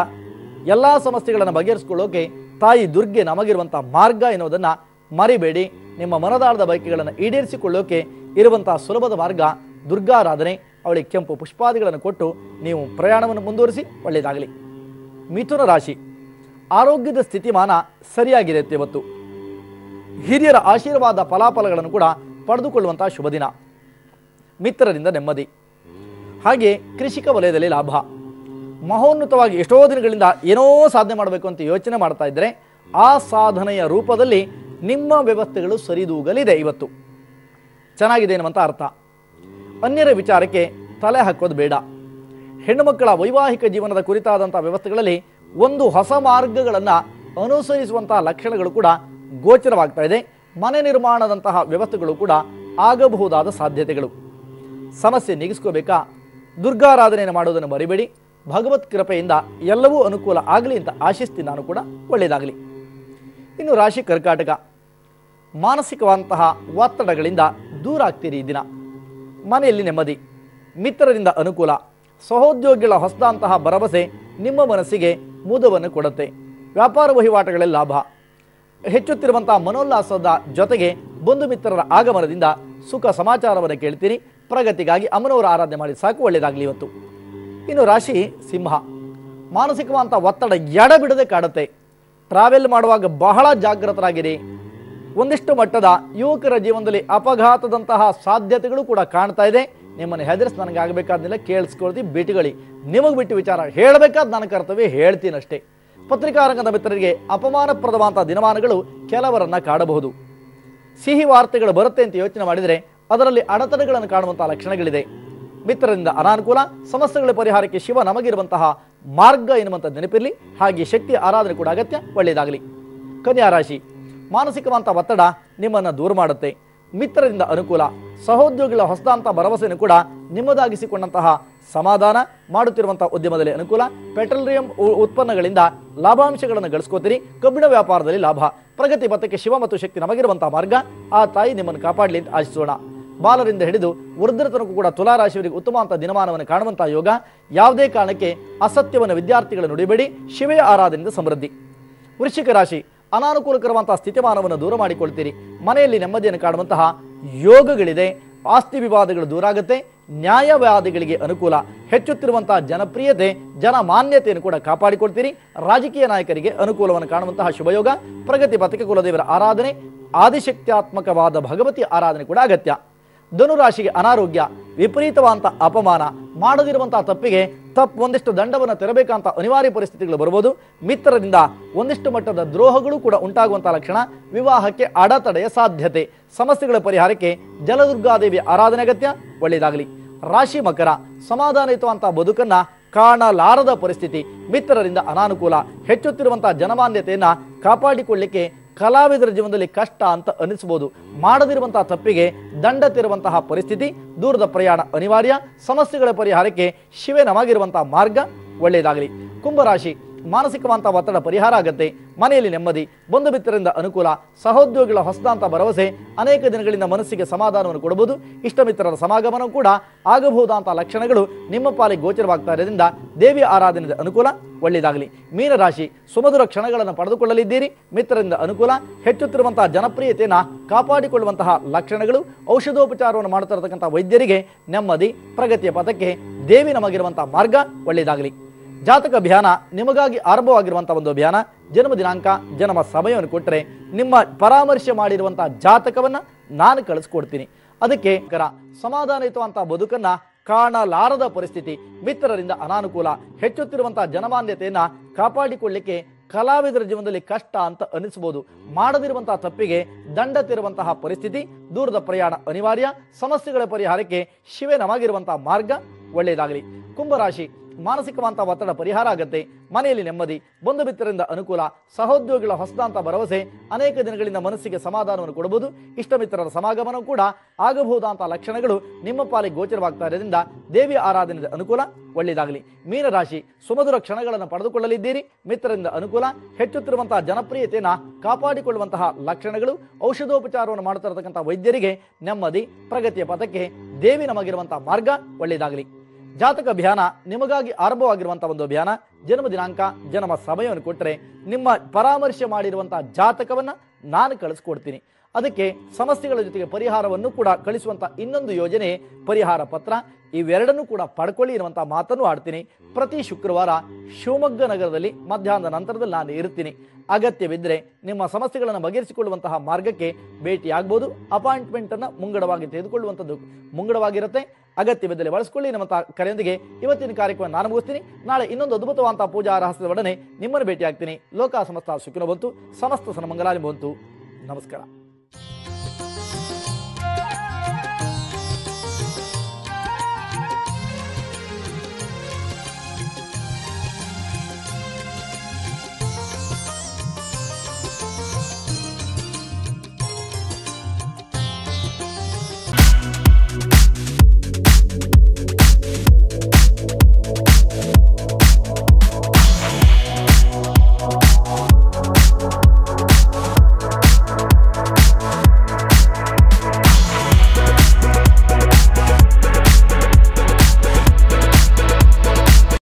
ಎಲ್ಲ ಸಮಸ್ಯೆಗಳನ್ನು ಬಗೆಹರಿಸಿಕೊಳ್ಳೋಕೆ ತಾಯಿ ದುರ್ಗೆ ನಮಗಿರುವಂಥ ಮಾರ್ಗ ಎನ್ನುವುದನ್ನು ಮರಿಬೇಡಿ. ನಿಮ್ಮ ಮನದಾಳದ ಬಯಕೆಗಳನ್ನು ಈಡೇರಿಸಿಕೊಳ್ಳೋಕೆ ಇರುವಂಥ ಸುಲಭದ ಮಾರ್ಗ ದುರ್ಗಾರಾಧನೆ. ಅವಳಿಗೆ ಕೆಂಪು ಪುಷ್ಪಾದಿಗಳನ್ನು ಕೊಟ್ಟು ನೀವು ಪ್ರಯಾಣವನ್ನು ಮುಂದುವರಿಸಿ, ಒಳ್ಳೆಯದಾಗಲಿ. ಮಿಥುನ ರಾಶಿ, ಆರೋಗ್ಯದ ಸ್ಥಿತಿಮಾನ ಸರಿಯಾಗಿದೆ ಇವತ್ತು. ಹಿರಿಯರ ಆಶೀರ್ವಾದ ಫಲಾಫಲಗಳನ್ನು ಕೂಡ ಪಡೆದುಕೊಳ್ಳುವಂಥ ಶುಭ ದಿನ. ಮಿತ್ರರಿಂದ ನೆಮ್ಮದಿ, ಹಾಗೆ ಕೃಷಿಕ ವಲಯದಲ್ಲಿ ಲಾಭ. ಮಹೋನ್ನತವಾಗಿ ಎಷ್ಟೋ ದಿನಗಳಿಂದ ಏನೋ ಸಾಧನೆ ಮಾಡಬೇಕು ಅಂತ ಯೋಚನೆ ಮಾಡ್ತಾ ಇದ್ದರೆ ಆ ಸಾಧನೆಯ ರೂಪದಲ್ಲಿ ನಿಮ್ಮ ವ್ಯವಸ್ಥೆಗಳು ಸರಿದೂಗಲಿದೆ. ಇವತ್ತು ಚೆನ್ನಾಗಿದೆ ಎನ್ನುವಂಥ ಅರ್ಥ. ಅನ್ಯರ ವಿಚಾರಕ್ಕೆ ತಲೆ ಹಾಕೋದು ಬೇಡ. ಹೆಣ್ಣುಮಕ್ಕಳ ವೈವಾಹಿಕ ಜೀವನದ ಕುರಿತಾದಂಥ ವ್ಯವಸ್ಥೆಗಳಲ್ಲಿ ಒಂದು ಹೊಸ ಮಾರ್ಗಗಳನ್ನು ಅನುಸರಿಸುವಂಥ ಲಕ್ಷಣಗಳು ಕೂಡ ಗೋಚರವಾಗ್ತಾ ಇದೆ. ಮನೆ ನಿರ್ಮಾಣದಂತಹ ವ್ಯವಸ್ಥೆಗಳು ಕೂಡ ಆಗಬಹುದಾದ ಸಾಧ್ಯತೆಗಳು. ಸಮಸ್ಯೆ ನೀಗಿಸ್ಕೋಬೇಕಾ? ದುರ್ಗಾರಾಧನೆಯನ್ನು ಮಾಡೋದನ್ನು ಮರಿಬೇಡಿ. ಭಗವತ್ ಕೃಪೆಯಿಂದ ಎಲ್ಲವೂ ಅನುಕೂಲ ಆಗಲಿ ಅಂತ ಆಶಿಸ್ತೀನಿ ನಾನು ಕೂಡ. ಒಳ್ಳೆಯದಾಗಲಿ. ಇನ್ನು ರಾಶಿ ಕರ್ಕಾಟಕ. ಮಾನಸಿಕವಂತಹ ಒತ್ತಡಗಳಿಂದ ದೂರ ಆಗ್ತೀರಿ ಈ ದಿನ. ಮನೆಯಲ್ಲಿ ನೆಮ್ಮದಿ, ಮಿತ್ರರಿಂದ ಅನುಕೂಲ, ಸಹೋದ್ಯೋಗಿಗಳ ಹೊಸದಂತಹ ಭರವಸೆ ನಿಮ್ಮ ಮನಸ್ಸಿಗೆ ಮುದವನ್ನು ಕೊಡುತ್ತೆ. ವ್ಯಾಪಾರ ವಹಿವಾಟುಗಳಲ್ಲಿ ಲಾಭ, ಹೆಚ್ಚುತ್ತಿರುವಂತಹ ಮನೋಲ್ಲಾಸದ ಜೊತೆಗೆ ಬಂಧು ಮಿತ್ರರ ಆಗಮನದಿಂದ ಸುಖ ಸಮಾಚಾರವನ್ನು ಕೇಳ್ತೀರಿ. ಪ್ರಗತಿಗಾಗಿ ಅಮ್ಮನವರ ಆರಾಧನೆ ಮಾಡಿ ಸಾಕು. ಒಳ್ಳೆಯದಾಗಲಿ ಇವತ್ತು. ಇನ್ನು ರಾಶಿ ಸಿಂಹ. ಮಾನಸಿಕವಂತ ಒತ್ತಡ ಎಡಬಿಡದೆ ಕಾಡುತ್ತೆ. ಟ್ರಾವೆಲ್ ಮಾಡುವಾಗ ಬಹಳ ಜಾಗೃತರಾಗಿರಿ. ಒಂದಿಷ್ಟು ಮಟ್ಟದ ಯುವಕರ ಜೀವನದಲ್ಲಿ ಅಪಘಾತದಂತಹ ಸಾಧ್ಯತೆಗಳು ಕೂಡ ಕಾಣ್ತಾ ಇದೆ. ನಿಮ್ಮನ್ನು ಹೆದರಿಸಿ ನನಗೆ ಆಗಬೇಕಾದ್ನೆಲ್ಲ ಕೇಳಿಸ್ಕೊಳ್ತೀವಿ, ಬಿಟ್ಟುಗಳಿ. ನಿಮಗೆ ಬಿಟ್ಟು ವಿಚಾರ ಹೇಳಬೇಕಾದ ನನ್ನ ಕರ್ತವ್ಯ ಹೇಳ್ತೀನಷ್ಟೇ. ಪತ್ರಿಕಾರಂಗದ ಮಿತ್ರರಿಗೆ ಅಪಮಾನಪ್ರದವಾದಂಥ ದಿನಮಾನಗಳು ಕೆಲವರನ್ನ ಕಾಡಬಹುದು. ಸಿಹಿ ವಾರ್ತೆಗಳು ಬರುತ್ತೆ ಅಂತ ಯೋಚನೆ ಮಾಡಿದರೆ ಅದರಲ್ಲಿ ಅಡೆತಡೆಗಳನ್ನು ಕಾಣುವಂಥ ಲಕ್ಷಣಗಳಿದೆ. ಮಿತ್ರರಿಂದ ಅನಾನುಕೂಲ, ಸಮಸ್ಯೆಗಳ ಪರಿಹಾರಕ್ಕೆ ಶಿವ ನಮಗಿರುವಂತಹ ಮಾರ್ಗ ಎನ್ನುವಂಥ ನೆನಪಿರಲಿ. ಹಾಗೆ ಶಕ್ತಿಯ ಆರಾಧನೆ ಕೂಡ ಅಗತ್ಯ. ಒಳ್ಳೆಯದಾಗಲಿ. ಕನ್ಯಾ ರಾಶಿ. ಮಾನಸಿಕವಂತ ಒತ್ತಡ ನಿಮ್ಮನ್ನು ದೂರ ಮಾಡುತ್ತೆ. ಮಿತ್ರರಿಂದ ಅನುಕೂಲ, ಸಹೋದ್ಯೋಗಿಗಳ ಹೊಸದಂಥ ಭರವಸೆಯನ್ನು ಕೂಡ ನಿಮ್ಮದಾಗಿಸಿಕೊಂಡಂತಹ ಸಮಾಧಾನ, ಮಾಡುತ್ತಿರುವಂತಹ ಉದ್ಯಮದಲ್ಲಿ ಅನುಕೂಲ, ಪೆಟ್ರೋಲಿಯಂ ಉತ್ಪನ್ನಗಳಿಂದ ಲಾಭಾಂಶಗಳನ್ನು ಗಳಿಸ್ಕೋತೀರಿ. ಕಬ್ಬಿಣ ವ್ಯಾಪಾರದಲ್ಲಿ ಲಾಭ, ಪ್ರಗತಿ ಪಥಕ್ಕೆ ಶಿವ ಮತ್ತು ಶಕ್ತಿ ನಮಗಿರುವಂತಹ ಮಾರ್ಗ. ಆ ತಾಯಿ ನಿಮ್ಮನ್ನು ಕಾಪಾಡಲಿ ಅಂತ ಆಶಿಸೋಣ. ಬಾಲರಿಂದ ಹಿಡಿದು ವೃದ್ಧರ ತನಕ ಕೂಡ ತುಲಾರಾಶಿಯವರಿಗೆ ಉತ್ತಮವಂತ ದಿನಮಾನವನ್ನು ಕಾಣುವಂತಹ ಯೋಗ. ಯಾವುದೇ ಕಾರಣಕ್ಕೆ ಅಸತ್ಯವನ್ನು ವಿದ್ಯಾರ್ಥಿಗಳು ನುಡಿಬೇಡಿ. ಶಿವೆಯ ಆರಾಧನೆಯಿಂದ ಸಮೃದ್ಧಿ. ವೃಶ್ಚಿಕ ರಾಶಿ. ಅನಾನುಕೂಲಕರವಂತಹ ಸ್ಥಿತಿಮಾನವನ್ನು ದೂರ ಮಾಡಿಕೊಳ್ತೀರಿ. ಮನೆಯಲ್ಲಿ ನೆಮ್ಮದಿಯನ್ನು ಕಾಣುವಂತಹ ಯೋಗಗಳಿದೆ. ಆಸ್ತಿ ವಿವಾದಗಳು ದೂರ ಆಗುತ್ತೆ. ನ್ಯಾಯವಾದಿಗಳಿಗೆ ಅನುಕೂಲ, ಹೆಚ್ಚುತ್ತಿರುವಂತಹ ಜನಪ್ರಿಯತೆ, ಜನಮಾನ್ಯತೆಯನ್ನು ಕೂಡ ಕಾಪಾಡಿಕೊಳ್ತೀರಿ. ರಾಜಕೀಯ ನಾಯಕರಿಗೆ ಅನುಕೂಲವನ್ನು ಕಾಣುವಂತಹ ಶುಭಯೋಗ. ಪ್ರಗತಿ ಪಥಕ್ಕೆ ಕುಲದೇವರ ಆರಾಧನೆ, ಆದಿಶಕ್ತ್ಯಾತ್ಮಕವಾದ ಭಗವತಿ ಆರಾಧನೆ ಕೂಡ ಅಗತ್ಯ. ಧನುರಾಶಿಗೆ ಅನಾರೋಗ್ಯ, ವಿಪರೀತವಾದಂಥ ಅಪಮಾನ, ಮಾಡದಿರುವಂತಹ ತಪ್ಪಿಗೆ ಒಂದಿಷ್ಟು ದಂಡವನ್ನು ತೆರಬೇಕಂತ ಅನಿವಾರ್ಯ ಪರಿಸ್ಥಿತಿಗಳು ಬರಬಹುದು. ಮಿತ್ರರಿಂದ ಒಂದಿಷ್ಟು ಮಟ್ಟದ ದ್ರೋಹಗಳು ಕೂಡ ಉಂಟಾಗುವಂತಹ ಲಕ್ಷಣ. ವಿವಾಹಕ್ಕೆ ಅಡೆತಡೆಯ ಸಾಧ್ಯತೆ. ಸಮಸ್ಯೆಗಳ ಪರಿಹಾರಕ್ಕೆ ಜಲದುರ್ಗಾದೇವಿಯ ಆರಾಧನೆ ಅಗತ್ಯ. ಒಳ್ಳೆಯದಾಗಲಿ. ರಾಶಿ ಮಕರ. ಸಮಾಧಾನಯುತವಂತಹ ಬದುಕನ್ನ ಕಾಣಲಾರದ ಪರಿಸ್ಥಿತಿ. ಮಿತ್ರರಿಂದ ಅನಾನುಕೂಲ, ಹೆಚ್ಚುತ್ತಿರುವಂತಹ ಜನಮಾನ್ಯತೆಯನ್ನ ಕಾಪಾಡಿಕೊಳ್ಳಿಕ್ಕೆ ಕಲಾವಿದರ ಜೀವನದಲ್ಲಿ ಕಷ್ಟ ಅಂತ ಅನಿಸಬಹುದು. ಮಾಡದಿರುವಂತಹ ತಪ್ಪಿಗೆ ದಂಡ ತೆರುವಂತಹ ಪರಿಸ್ಥಿತಿ. ದೂರದ ಪ್ರಯಾಣ ಅನಿವಾರ್ಯ. ಸಮಸ್ಯೆಗಳ ಪರಿಹಾರಕ್ಕೆ ಶಿವೆ ನಮಗಿರುವಂತಹ ಮಾರ್ಗ. ಒಳ್ಳೆಯದಾಗಲಿ. ಕುಂಭರಾಶಿ. ಮಾನಸಿಕವಂತ ಒತ್ತಡ ಪರಿಹಾರ ಆಗತ್ತೆ. ಮನೆಯಲ್ಲಿ ನೆಮ್ಮದಿ, ಬಂಧು ಮಿತ್ರರಿಂದ ಅನುಕೂಲ, ಸಹೋದ್ಯೋಗಿಗಳ ಹೊಸದಂತ ಭರವಸೆ. ಅನೇಕ ದಿನಗಳಿಂದ ಮನಸ್ಸಿಗೆ ಸಮಾಧಾನವನ್ನು ಕೊಡಬಹುದು. ಇಷ್ಟ ಮಿತ್ರರ ಸಮಾಗಮನ ಕೂಡ ಆಗಬಹುದಾದಂಥ ಲಕ್ಷಣಗಳು ನಿಮ್ಮ ಪಾಲಿಗೆ ಗೋಚರವಾಗ್ತಾ ಇರೋದ್ರಿಂದ ದೇವಿಯ ಆರಾಧನೆಯ ಅನುಕೂಲ. ಒಳ್ಳೆಯದಾಗಲಿ. ಮೀನರಾಶಿ. ಸುಮಧುರ ಕ್ಷಣಗಳನ್ನು ಪಡೆದುಕೊಳ್ಳಲಿದ್ದೀರಿ. ಮಿತ್ರರಿಂದ ಅನುಕೂಲ, ಹೆಚ್ಚುತ್ತಿರುವಂತಹ ಜನಪ್ರಿಯತೆಯನ್ನು ಕಾಪಾಡಿಕೊಳ್ಳುವಂತಹ ಲಕ್ಷಣಗಳು. ಔಷಧೋಪಚಾರವನ್ನು ಮಾಡುತ್ತಾ ಇರತಕ್ಕಂಥ ವೈದ್ಯರಿಗೆ ನೆಮ್ಮದಿ, ಪ್ರಗತಿಯ ಪಥಕ್ಕೆ ದೇವಿ ನಮಗಿರುವಂತಹ ಮಾರ್ಗ. ಒಳ್ಳೆಯದಾಗಲಿ. ಜಾತಕ ಅಭಿಯಾನ ನಿಮಗಾಗಿ ಆರಂಭವಾಗಿರುವಂತಹ ಒಂದು ಅಭಿಯಾನ. ಜನ್ಮ ದಿನಾಂಕ, ಜನ್ಮ ಸಮಯವನ್ನು ಕೊಟ್ಟರೆ ನಿಮ್ಮ ಪರಾಮರ್ಶೆ ಮಾಡಿರುವಂತಹ ಜಾತಕವನ್ನ ನಾನು ಕಳಿಸ್ಕೊಡ್ತೀನಿ. ಅದಕ್ಕೆ ಸಮಾಧಾನಯುತವಂತಹ ಬದುಕನ್ನ ಕಾಣಲಾರದ ಪರಿಸ್ಥಿತಿ. ಮಿತ್ರರಿಂದ ಅನಾನುಕೂಲ, ಹೆಚ್ಚುತ್ತಿರುವಂತಹ ಜನಮಾನ್ಯತೆಯನ್ನ ಕಾಪಾಡಿಕೊಳ್ಳಿಕ್ಕೆ ಕಲಾವಿದರ ಜೀವನದಲ್ಲಿ ಕಷ್ಟ ಅಂತ ಅನಿಸಬಹುದು. ಮಾಡದಿರುವಂತಹ ತಪ್ಪಿಗೆ ದಂಡ ತೆರುವಂತಹ ಪರಿಸ್ಥಿತಿ. ದೂರದ ಪ್ರಯಾಣ ಅನಿವಾರ್ಯ. ಸಮಸ್ಯೆಗಳ ಪರಿಹಾರಕ್ಕೆ ಶಿವೆ ನಮಗಿರುವಂತಹ ಮಾರ್ಗ. ಒಳ್ಳೆಯದಾಗಲಿ. ಕುಂಭರಾಶಿ. ಮಾನಸಿಕವಂತ ಒತ್ತಡ ಪರಿಹಾರ ಆಗತ್ತೆ. ಮನೆಯಲ್ಲಿ ನೆಮ್ಮದಿ, ಬಂಧು ಮಿತ್ರರಿಂದ ಅನುಕೂಲ, ಸಹೋದ್ಯೋಗಿಗಳ ಹೊಸದಂತ ಭರವಸೆ. ಅನೇಕ ದಿನಗಳಿಂದ ಮನಸ್ಸಿಗೆ ಸಮಾಧಾನವನ್ನು ಕೊಡಬಹುದು. ಇಷ್ಟ ಮಿತ್ರರ ಸಮಾಗಮನ ಕೂಡ ಆಗಬಹುದಾದಂಥ ಲಕ್ಷಣಗಳು ನಿಮ್ಮ ಪಾಲಿಗೆ ಗೋಚರವಾಗ್ತಾ ಇರೋದ್ರಿಂದ ದೇವಿಯ ಆರಾಧನೆಯ ಅನುಕೂಲ. ಒಳ್ಳೆಯದಾಗಲಿ. ಮೀನರಾಶಿ. ಸುಮಧುರ ಕ್ಷಣಗಳನ್ನು ಪಡೆದುಕೊಳ್ಳಲಿದ್ದೀರಿ. ಮಿತ್ರರಿಂದ ಅನುಕೂಲ, ಹೆಚ್ಚುತ್ತಿರುವಂತಹ ಜನಪ್ರಿಯತೆಯನ್ನು ಕಾಪಾಡಿಕೊಳ್ಳುವಂತಹ ಲಕ್ಷಣಗಳು. ಔಷಧೋಪಚಾರವನ್ನು ಮಾಡುತ್ತಾ ಇರತಕ್ಕಂಥ ವೈದ್ಯರಿಗೆ ನೆಮ್ಮದಿ, ಪ್ರಗತಿಯ ಪಥಕ್ಕೆ ದೇವಿ ನಮಗಿರುವಂತಹ ಮಾರ್ಗ. ಒಳ್ಳೆಯದಾಗಲಿ. ಜಾತಕ ಅಭಿಯಾನ ನಿಮಗಾಗಿ ಆರಂಭವಾಗಿರುವಂತಹ ಒಂದು ಅಭಿಯಾನ. ಜನ್ಮ ದಿನಾಂಕ, ಜನ್ಮ ಸಮಯವನ್ನು ಕೊಟ್ಟರೆ ನಿಮ್ಮ ಪರಾಮರ್ಶೆ ಮಾಡಿರುವಂತಹ ಜಾತಕವನ್ನ ನಾನು ಕಳಿಸ್ಕೊಡ್ತೀನಿ. ಅದಕ್ಕೆ ಸಮಸ್ಯೆಗಳ ಜೊತೆಗೆ ಪರಿಹಾರವನ್ನು ಕೂಡ ಕಳಿಸುವಂತಹ ಇನ್ನೊಂದು ಯೋಜನೆ ಪರಿಹಾರ ಪತ್ರ. ಇವೆರಡನ್ನೂ ಕೂಡ ಪಡ್ಕೊಳ್ಳಿ ಇರುವಂತಹ ಮಾತನ್ನು ಆಡ್ತೀನಿ. ಪ್ರತಿ ಶುಕ್ರವಾರ ಶಿವಮೊಗ್ಗ ನಗರದಲ್ಲಿ ಮಧ್ಯಾಹ್ನದ ನಂತರದಲ್ಲಿ ನಾನು ಇರ್ತೀನಿ. ಅಗತ್ಯವಿದ್ದರೆ ನಿಮ್ಮ ಸಮಸ್ಯೆಗಳನ್ನು ಬಗೆಹರಿಸಿಕೊಳ್ಳುವಂತಹ ಮಾರ್ಗಕ್ಕೆ ಭೇಟಿಯಾಗಬಹುದು. ಅಪಾಯಿಂಟ್ಮೆಂಟ್ ಅನ್ನು ಮುಂಗಡವಾಗಿ ತೆಗೆದುಕೊಳ್ಳುವಂಥದ್ದು ಮುಂಗಡವಾಗಿರುತ್ತೆ. ಅಗತ್ಯವಿದ್ದರೆ ಬಳಸಿಕೊಳ್ಳಿ. ನಮ್ಮ ಕರೆಯೊಂದಿಗೆ ಇವತ್ತಿನ ಕಾರ್ಯಕ್ರಮ ನಾನು ಮುಗಿಸ್ತೀನಿ. ನಾಳೆ ಇನ್ನೊಂದು ಅದ್ಭುತವಾದಂತಹ ಪೂಜಾ ರಹಸ್ಯದೊಡನೆ ನಿಮ್ಮನ್ನು ಭೇಟಿಯಾಗ್ತೀನಿ. ಲೋಕ ಸಮಸ್ತ ಸುಖಿನೋ ಬಂತು, ಸಮಸ್ತ ಸನ್ಮಂಗಲಾನಿ ಬಂತು. ನಮಸ್ಕಾರ.